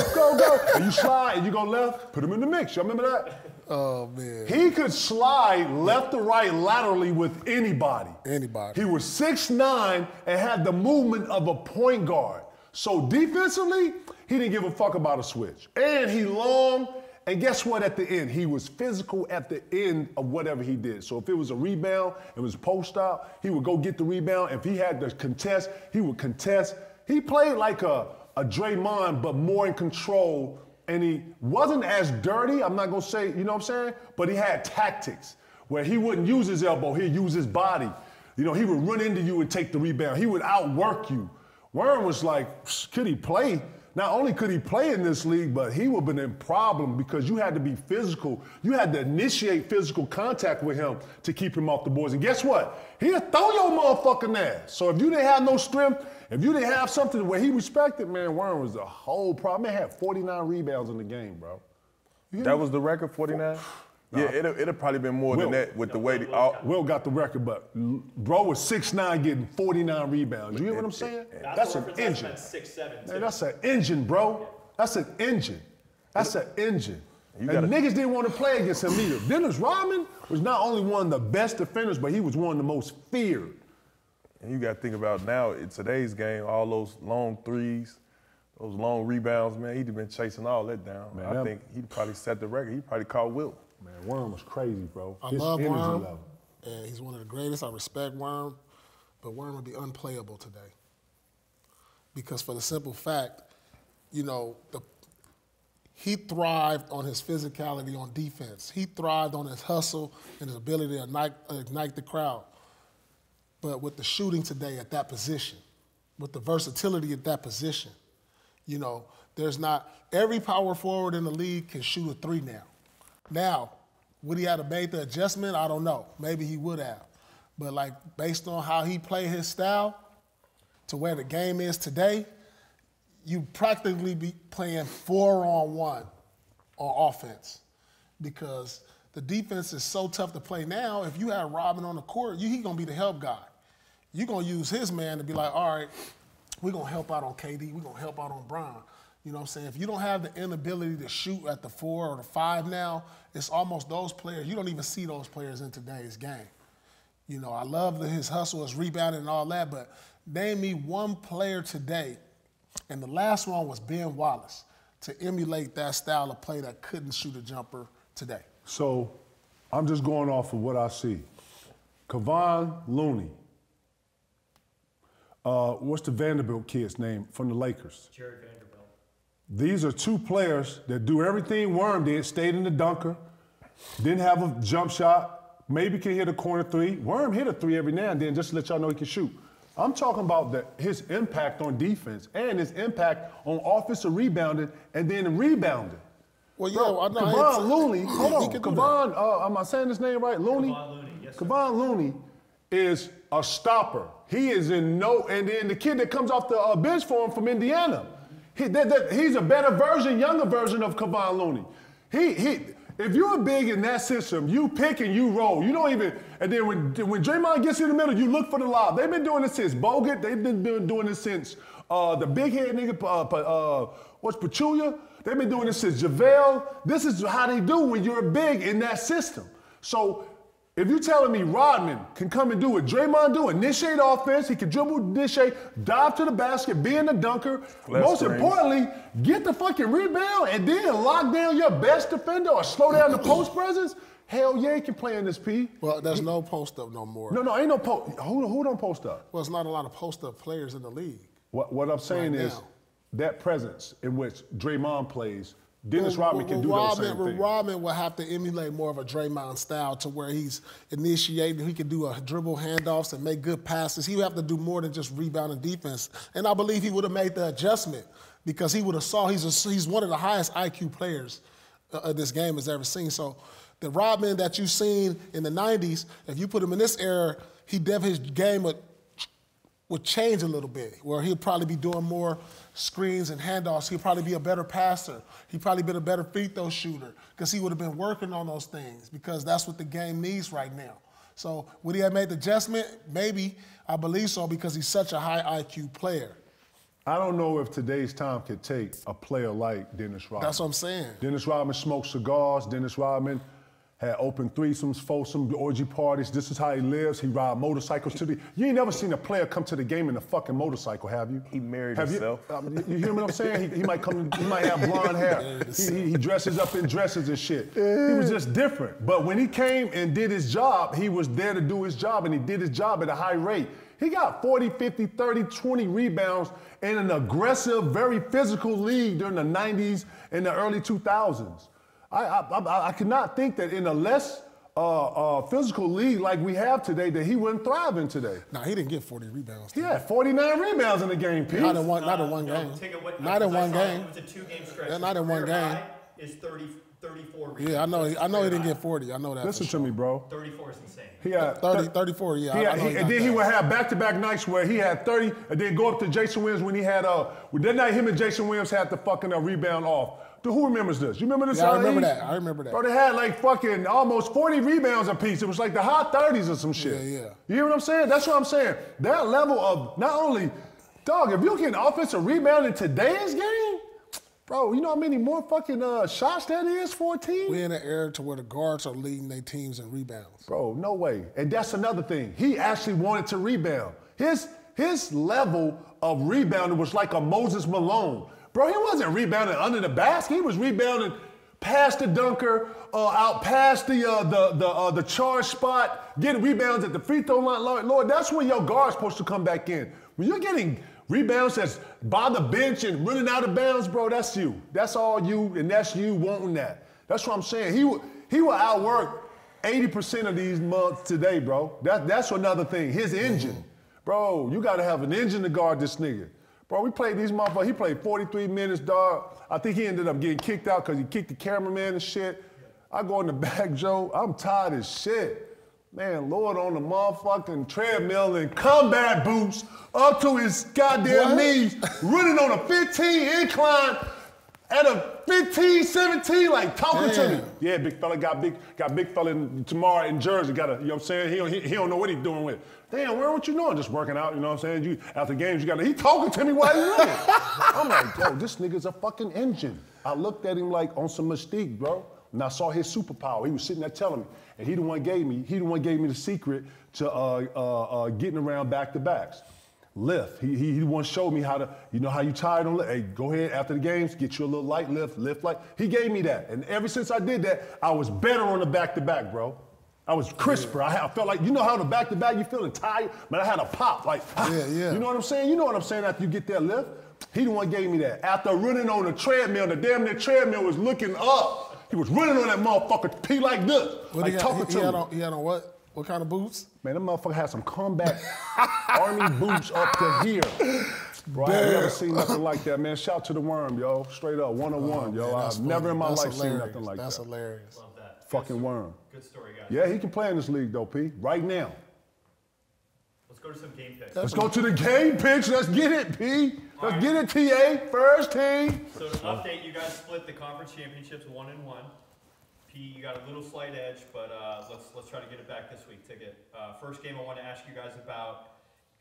S4: and you slide and you go left, put him in the mix. Y'all remember that?
S5: Oh, man.
S4: He could slide left to right laterally with anybody. He was 6'9" and had the movement of a point guard. So defensively, he didn't give a fuck about a switch. And he long, and guess what at the end? He was physical at the end of whatever he did. So if it was a rebound, it was post out, he would go get the rebound. If he had to contest, he would contest. He played like a Draymond, but more in control. And he wasn't as dirty, I'm not gonna say, you know what I'm saying? But he had tactics where he wouldn't use his elbow, he'd use his body. You know, he would run into you and take the rebound. He would outwork you. Warren was like, could he play? Not only could he play in this league, but he would have been in problem because you had to be physical. You had to initiate physical contact with him to keep him off the boards. And guess what? He'll throw your motherfucking ass. So if you didn't have no strength, if you didn't have something where he respected, man, Warren was a whole problem. Man, had 49 rebounds in the game, bro.
S6: That was the record, 49? Yeah, it'd probably been more than that with the way
S4: Will got the record, but bro was 6'9", getting 49 rebounds. You hear what I'm saying? That's an engine.
S1: That's 6'7",
S4: Man, that's an engine, bro. That's an engine. That's an engine. And niggas didn't want to play against him either. Dennis Rodman was not only one of the best defenders, but he was one of the most feared.
S6: And you got to think about now, in today's game, all those long threes, those long rebounds, man, he'd have been chasing all that down. Man, I think he'd probably set the record. He probably caught Wilt.
S4: Man, Worm was crazy, bro.
S5: I love Worm, and he's one of the greatest. I respect Worm, but Worm would be unplayable today. Because for the simple fact, you know, he thrived on his physicality on defense. He thrived on his hustle and his ability to ignite the crowd. But with the shooting today at that position, with the versatility at that position, you know, there's not, every power forward in the league can shoot a three now. Now, would he have made the adjustment? I don't know. Maybe he would have. But like based on how he played his style to where the game is today, you practically be playing 4-on-1 on offense because the defense is so tough to play now. If you have Rodman on the court, he's going to be the help guy. You're going to use his man to be like, all right, we're going to help out on KD. We're going to help out on Bron. You know what I'm saying? If you don't have the inability to shoot at the 4 or the 5 now, it's almost those players. You don't even see those players in today's game. You know, I love his hustle, his rebounding and all that, but name me one player today, and the last one was Ben Wallace, to emulate that style of play that couldn't shoot a jumper today.
S4: So I'm just going off of what I see. Kevon Looney. What's the Vanderbilt kid's name from the Lakers?
S1: Jared Vanderbilt.
S4: These are two players that do everything Worm did, stayed in the dunker, didn't have a jump shot, maybe can hit a corner three. Worm hit a three every now and then just to let y'all know he can shoot. I'm talking about his impact on defense and his impact on offensive rebounding and then rebounding.
S5: Well, yeah,
S4: Bro,
S5: I know.
S4: Kevon Looney, hold on.
S5: He could do
S4: Kevon, am I saying his name right? Looney?
S1: Kevon Looney, yes, sir.
S4: Kevon Looney is a stopper. He is in no, and then the kid that comes off the bench for him from Indiana, he's a better version, younger version of Kevon Looney. If you're big in that system, you pick and you roll. You don't even, and then when Draymond gets in the middle, you look for the lob. They've been doing this since Bogut. They've been doing this since the big head nigga, what's Pachulia? They've been doing this since JaVale. This is how they do when you're big in that system. So if you're telling me Rodman can come and do what Draymond do, initiate offense, he can dribble, initiate, dive to the basket, be in the dunker. Most importantly, get the fucking rebound and then lock down your best defender or slow down the post presence. Hell yeah, he can play in this P.
S5: Well, there's no post up no more.
S4: No, ain't no post. Who don't post up?
S5: Well, it's not a lot of post up players in the league.
S4: What I'm saying
S5: Right
S4: is
S5: now.
S4: that presence in which Draymond plays, Dennis Rodman can do those same things.
S5: Rodman will have to emulate more of a Draymond style to where he's initiating. He can do a dribble handoffs and make good passes. He would have to do more than just rebound and defense. And I believe he would have made the adjustment because he would have saw he's one of the highest IQ players this game has ever seen. So the Rodman that you've seen in the 90s, if you put him in this era, his game would change a little bit, where he'll probably be doing more screens and handoffs. He'll probably be a better passer. He'd probably been a better free throw shooter because he would have been working on those things because that's what the game needs right now. So would he have made the adjustment? Maybe. I believe so because he's such a high IQ player.
S4: I don't know if today's time could take a player like Dennis Rodman.
S5: That's what I'm saying.
S4: Dennis Rodman smoked cigars. Dennis Rodman had open threesomes, foursomes, orgy parties. This is how he lives. He ride motorcycles to the. You ain't never seen a player come to the game in a fucking motorcycle, have you?
S6: He married
S4: have
S6: himself.
S4: You hear what I'm saying? He might come. He might have blonde hair. He dresses up in dresses and shit. He was just different. But when he came and did his job, he was there to do his job, and he did his job at a high rate. He got 40, 50, 30, 20 rebounds in an aggressive, very physical league during the 90s and the early 2000s. I cannot think that in a less physical league like we have today that he wouldn't thrive in today.
S5: No, he didn't get 40 rebounds.
S4: He had 49 rebounds in the game, Pete.
S5: Not in one game. Not in one game.
S1: It was a 2-game stretch.
S5: Yeah, not in one game.
S1: Is 34 rebounds.
S5: Yeah, I know he didn't get 40. I know that.
S4: Listen to me, bro.
S1: 34 is insane.
S4: He had
S5: 34, yeah.
S4: And then he would have back-to-back nights where he had 30, and then go up to Jason Williams when he had that night him and Jason Williams had the fucking rebound off. Who remembers this? You remember this?
S5: Yeah, I remember that.
S4: Bro, they had like fucking almost 40 rebounds apiece. It was like the high 30s or some shit.
S5: Yeah.
S4: You hear what I'm saying? That's what I'm saying. That level of not only, dog, if you get an offensive rebound in today's game, bro, you know how many more fucking shots that is for a team?
S5: We're in an era to where the guards are leading their teams in rebounds.
S4: Bro, no way. And that's another thing. He actually wanted to rebound. His level of rebounding was like a Moses Malone. Bro, he wasn't rebounding under the basket. He was rebounding past the dunker, out past the charge spot, getting rebounds at the free throw line. Lord, that's when your guard's supposed to come back in. When you're getting rebounds that's by the bench and running out of bounds, bro, that's you. That's all you, and that's you wanting that. That's what I'm saying. He will outwork 80% of these months today, bro. That's another thing. His engine. Bro, you got to have an engine to guard this nigga. Bro, we played these motherfuckers. He played 43 minutes, dog. I think he ended up getting kicked out because he kicked the cameraman and shit. I go in the back, Joe. I'm tired as shit. Man, Lord on the motherfucking treadmill and combat boots up to his goddamn knees, running on a 15 incline at a 15, 17, like talking to me. Yeah, big fella got big fella tomorrow in Jersey. You know what I'm saying? He don't know what he's doing with. Damn, where what you doing? Just working out, you know what I'm saying? After games, he talking to me while he's running. I'm like, yo, this nigga's a fucking engine. I looked at him like on some mystique, bro. And I saw his superpower. He was sitting there telling me. And he the one gave me the secret to getting around back-to-backs. Lift. He the one showed me how to, how you tired on lift. Hey, go ahead after the games, get you a little light lift light. He gave me that. And ever since I did that, I was better on the back-to-back, bro. I was crisper. I felt like, you know how the back-to-back, you feeling tired? Man, I had a pop, like, You know what I'm saying? You know what I'm saying after you get that lift? He the one gave me that. After running on the treadmill, the damn near treadmill was looking up. He was running on that motherfucker, pee like this, like talking to me.
S5: He had on what? What kind of boots?
S4: Man, that motherfucker had some combat army boots up to here. Bro, I never seen nothing like that, man. Shout to the Worm, yo. Straight up, 101, yo. I've never in my life seen nothing like that.
S5: That's hilarious.
S1: Love that.
S4: Fucking Worm.
S1: Good story, guys.
S4: Yeah, he can play in this league, though, P. Right now.
S1: Let's go to some game picks.
S4: Let's go to the game picks. Let's get it, P. Let's get it, TA. First team.
S1: So to update, you guys split the conference championships 1-1. P, you got a little slight edge, but let's try to get it back this week. Ticket. First game I want to ask you guys about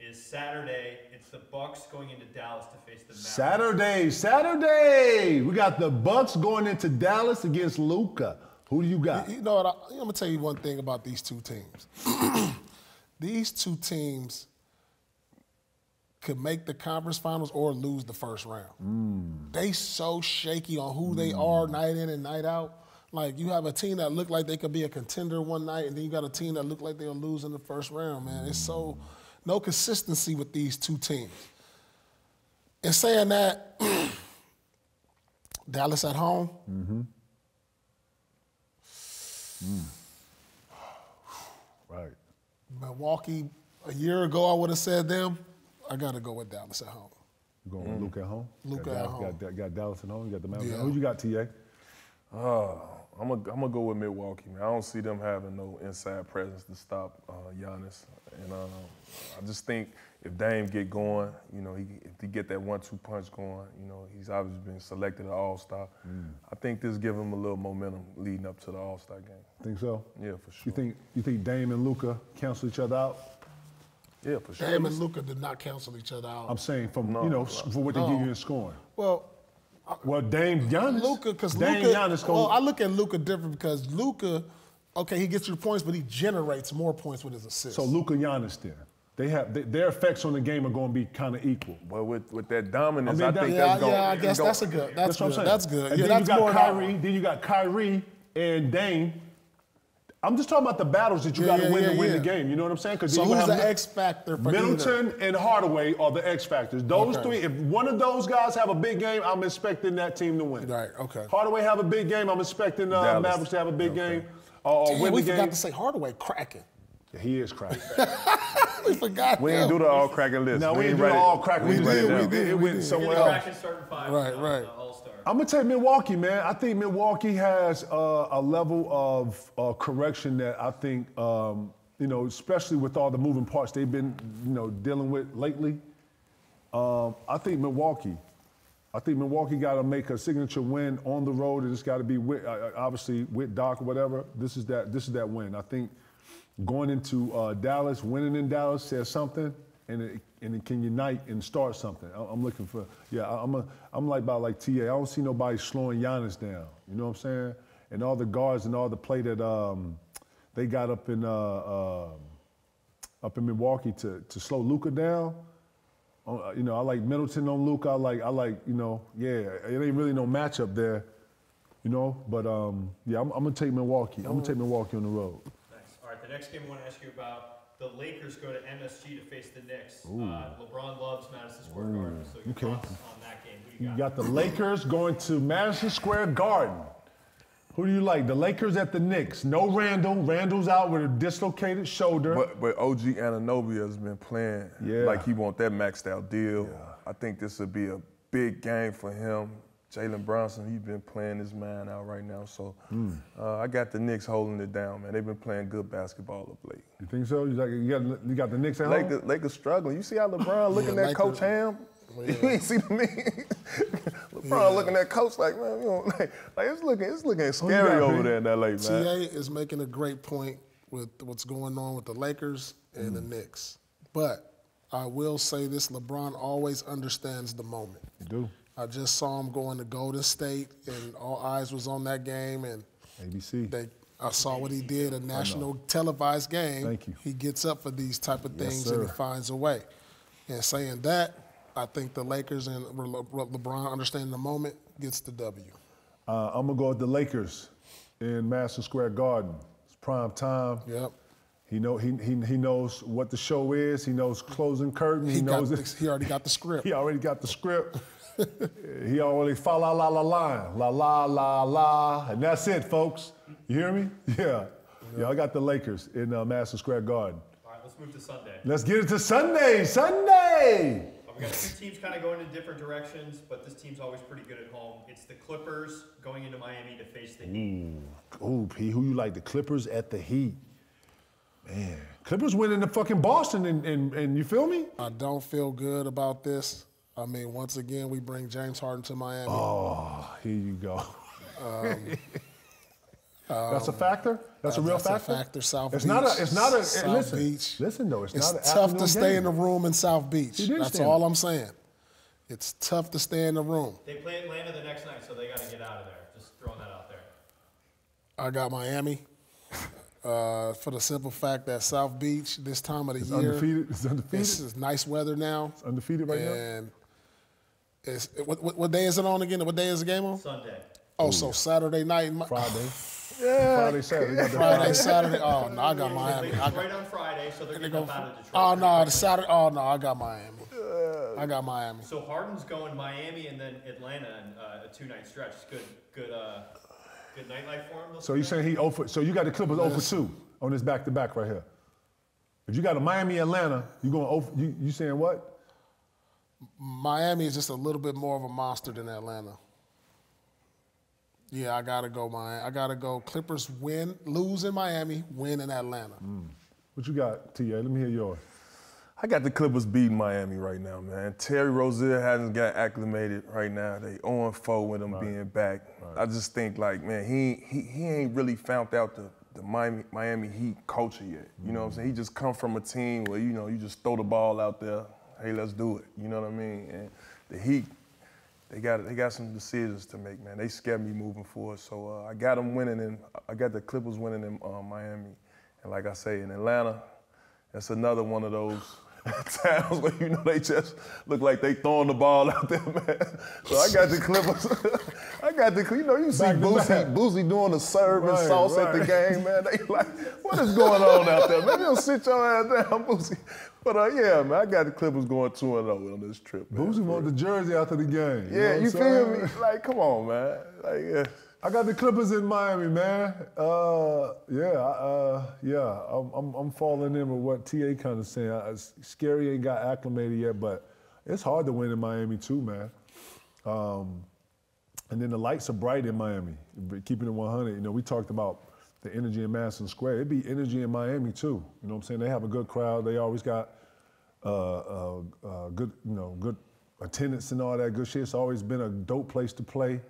S1: is Saturday. It's the Bucks going into Dallas to face the Mavericks.
S4: Saturday. We got the Bucks going into Dallas against Luka. Who do you got?
S5: You know what? I'm gonna tell you one thing about these two teams. These two teams could make the conference finals or lose the first round. They so shaky on who they are night in and night out. Like, you have a team that look like they could be a contender one night, and then you got a team that look like they'll lose in the first round, man. It's so no consistency with these two teams. And saying that, Dallas at home.
S4: Right.
S5: Milwaukee, a year ago, I would have said them. I got to go with Dallas at home.
S4: You going with Luka at home?
S5: Luka at home.
S4: Got Dallas at home. You got the Mavericks.
S5: Yeah.
S4: Who you got, TA?
S6: I'm gonna go with Milwaukee, man. I don't see them having no inside presence to stop Giannis, and I just think if Dame get going, you know, if he get that 1-2 punch going, you know, he's obviously been selected an All-Star. I think this give him a little momentum leading up to the All-Star game.
S4: Think so?
S6: Yeah, for sure.
S4: You think Dame and Luka cancel each other out?
S6: Yeah, for sure.
S5: Dame and Luka did not cancel each other out.
S4: I'm saying for what they give you in scoring.
S5: Well,
S4: Dame, Giannis.
S5: Luka, because
S4: Dame,
S5: Luka.
S4: Giannis.
S5: Well, I look at Luka different because Luka, okay, he gets you points, but he generates more points with his assists.
S4: So Luka, Giannis, then their effects on the game are going to be kind of equal.
S6: Well, with that dominance,
S4: I
S6: think
S4: mean,
S6: that's going.
S5: I guess that's a good. That's
S4: what I'm
S5: good.
S4: saying.
S5: That's good.
S4: And
S5: Yeah,
S4: then
S5: that's
S4: you got
S5: more
S4: Kyrie. Then you got Kyrie and Dame. I'm just talking about the battles that you got to win to win the game. You know what I'm saying?
S5: So who's the X factor for
S4: Middleton
S5: either?
S4: and Hardaway are the X factors. Those three. If one of those guys have a big game, I'm expecting that team to win.
S5: Right. Okay.
S4: Hardaway have a big game. I'm expecting Mavericks to have a big game. Win
S5: we
S4: the game.
S5: forgot to say Hardaway cracking.
S4: Yeah, he is cracking.
S5: We forgot.
S6: We ain't do the all cracking list.
S4: No, we didn't do the all cracking list.
S5: We
S4: It went
S5: did.
S4: somewhere
S1: The
S4: else.
S1: Kraken starting five.
S5: Right.
S1: All-Star.
S4: I'm gonna take Milwaukee, man. I think Milwaukee has a level of correction that I think, especially with all the moving parts they've been, dealing with lately. I think Milwaukee got to make a signature win on the road, and it's got to be with, obviously with Doc or whatever. This is that win. I think going into Dallas, winning in Dallas says something, and it can unite and start something. I'm looking for, I'm like TA. I don't see nobody slowing Giannis down. You know what I'm saying? And all the guards and all the play that they got up in Milwaukee to slow Luka down. I like Middleton on Luka. I like, it ain't really no matchup there, But I'm gonna take Milwaukee. I'm gonna take Milwaukee on the road.
S1: Nice. All right, the next game I want to ask you about. The Lakers go to MSG to face the Knicks. LeBron loves Madison Square Garden. So your thoughts on that game? Who
S4: You got the Lakers going to Madison Square Garden. Who do you like? The Lakers at the Knicks. No Randall. Randall's out with a dislocated shoulder.
S6: But OG Anunoby has been playing like he want that maxed out deal. Yeah. I think this would be a big game for him. Jalen Brunson, he's been playing his man out right now. So I got the Knicks holding it down, man. They've been playing good basketball of late.
S4: You think so? You got the Knicks at home?
S6: Lakers struggling. You see how LeBron looking at Coach Ham? You ain't see me. LeBron looking at Coach like, man, it's looking scary over there in LA, man.
S5: TA is making a great point with what's going on with the Lakers and the Knicks. But I will say this, LeBron always understands the moment.
S4: You do.
S5: I just saw him going to Golden State, and all eyes was on that game. And
S4: ABC.
S5: I saw what he did, a national televised game.
S4: Thank you.
S5: He gets up for these type of things,
S4: sir.
S5: and he finds a way. And saying that, I think the Lakers and LeBron understanding the moment gets the W.
S4: I'm going to go with the Lakers in Madison Square Garden. It's prime time.
S5: Yep.
S4: He knows what the show is. He knows closing curtain. He knows it.
S5: He already got the script.
S4: He already got the script. He already fa la la la line. La la la la. And that's it, folks. You hear me? Yeah. I got the Lakers in Madison Square Garden.
S1: All right, let's move to Sunday.
S4: Let's get it to Sunday.
S1: We got 2 teams kind of going in different directions, but this team's always pretty good at home. It's the Clippers going into Miami to face the Heat.
S4: Ooh, P, who you like? The Clippers at the Heat. Man, Clippers winning the fucking Boston, and you feel me?
S5: I don't feel good about this. I mean, once again, we bring James Harden to Miami.
S4: Oh, here you go. That's a factor. That's a real factor.
S5: That's a factor. South
S4: it's
S5: Beach.
S4: Not a. It's not a.
S5: South
S4: listen,
S5: Beach.
S4: Listen though, it's not an
S5: tough to
S4: afternoon
S5: stay
S4: game.
S5: in the room in South Beach. That's all I'm saying. It's tough to stay in the room.
S1: They play Atlanta the next night, so they got to get out of there. Just throwing that out there.
S5: I got Miami. For the simple fact that South Beach, this time of the year,
S4: undefeated. It's undefeated.
S5: It's nice weather now.
S4: It's undefeated right now.
S5: And it's, what day is it on again? What day is the game on?
S1: Sunday.
S5: Oh, so Saturday night.
S4: Friday. Yeah. Friday, Saturday.
S5: Friday, Saturday. Oh, no, I got Miami.
S1: It's right on Friday, so they're going to go out of Detroit.
S5: Oh, no, the Saturday. Oh, no, I got Miami. I got Miami.
S1: So Harden's going Miami and then Atlanta in a 2-night stretch. Good nightlife for him.
S4: So you saying he 0 for? So you got the Clippers 0 for 2 on this back-to-back right here. If you got a Miami, Atlanta, you going 0 for, you saying what?
S5: Miami is just a little bit more of a monster than Atlanta. Yeah, I gotta go Miami. I gotta go Clippers lose in Miami, win in Atlanta.
S4: What you got, T.A.? Let me hear yours.
S6: I got the Clippers beating Miami right now, man. Terry Rozier hasn't got acclimated right now. They 0-4 with him being back. I just think, like, man, he ain't really found out the Miami Heat culture yet. You know what I'm saying? He just come from a team where, you know, you just throw the ball out there. Hey, let's do it. You know what I mean? And the Heat, they got some decisions to make, man. They scare me moving forward. So I got them winning, and I got the Clippers winning in Miami. And like I say, in Atlanta, that's another one of those towns where, you know, they just look like they throwing the ball out there, man. So I got the Clippers. You know, you see Boosie doing the serve and sauce at the game, man. They like, what is going on out there? Maybe you'll sit your ass down, Boosie. But yeah, man, I got the Clippers going 2-0 on this trip, man.
S4: Boosie want the jersey after the game.
S6: Yeah,
S4: you
S6: you feel me? Like, come on, man. Like, yeah.
S4: I got the Clippers in Miami, man. I'm falling in with what T.A. kind of saying. Scary ain't got acclimated yet, but it's hard to win in Miami too, man. And then the lights are bright in Miami, keeping it 100. You know, we talked about the energy in Madison Square. It'd be energy in Miami too. You know what I'm saying? They have a good crowd. They always got good attendance and all that good shit. It's always been a dope place to play.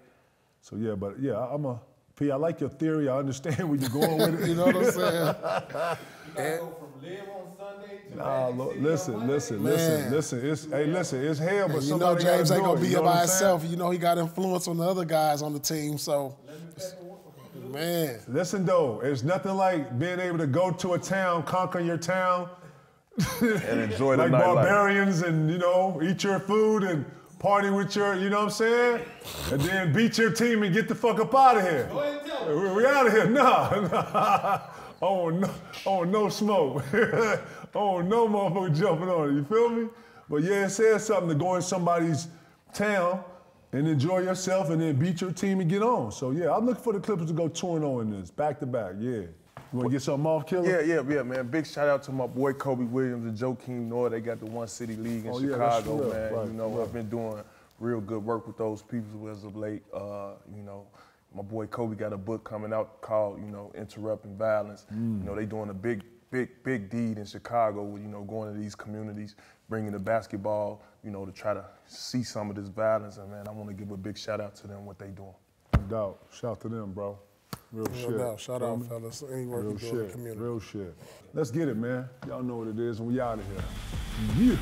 S4: So yeah, but yeah, I like your theory. I understand where you're going with it.
S5: You know what I'm saying?
S8: You gotta go from live on Sunday to
S4: listen. It's hell, but
S5: you know James ain't gonna be here by himself. You know he got influence on the other guys on the team. So, man,
S4: listen though, it's nothing like being able to go to a town, conquer your town,
S6: and enjoy the
S4: like
S6: nightlife.
S4: barbarians, and you know, eat your food and party with your, you know what I'm saying? And then beat your team and get the fuck up out of here.
S8: Go ahead and tell them.
S4: We out of here. Nah. I want no smoke. I want no motherfucker jumping on it. You feel me? But yeah, it says something to go in somebody's town and enjoy yourself and then beat your team and get on. So yeah, I'm looking for the Clippers to go 2-0 in this, back to back. Yeah. You want to get something off, Killer?
S6: Yeah, man. Big shout out to my boy Kobe Williams and Joakim Noah. They got the One City League in Chicago, man.
S4: Right,
S6: you know, I've been doing real good work with those people as of late. You know, my boy Kobe got a book coming out called, you know, Interrupting Violence. You know, they doing a big deed in Chicago with, you know, going to these communities, bringing the basketball, you know, to try to see some of this violence. And man, I want to give a big shout out to them, what they doing.
S4: No doubt. Shout to them, bro. Real shit.
S5: doubt. Shout out, fellas. Any work you do in the community.
S4: Real shit. Let's get it, man. Y'all know what it is, and we out of here. Yeah.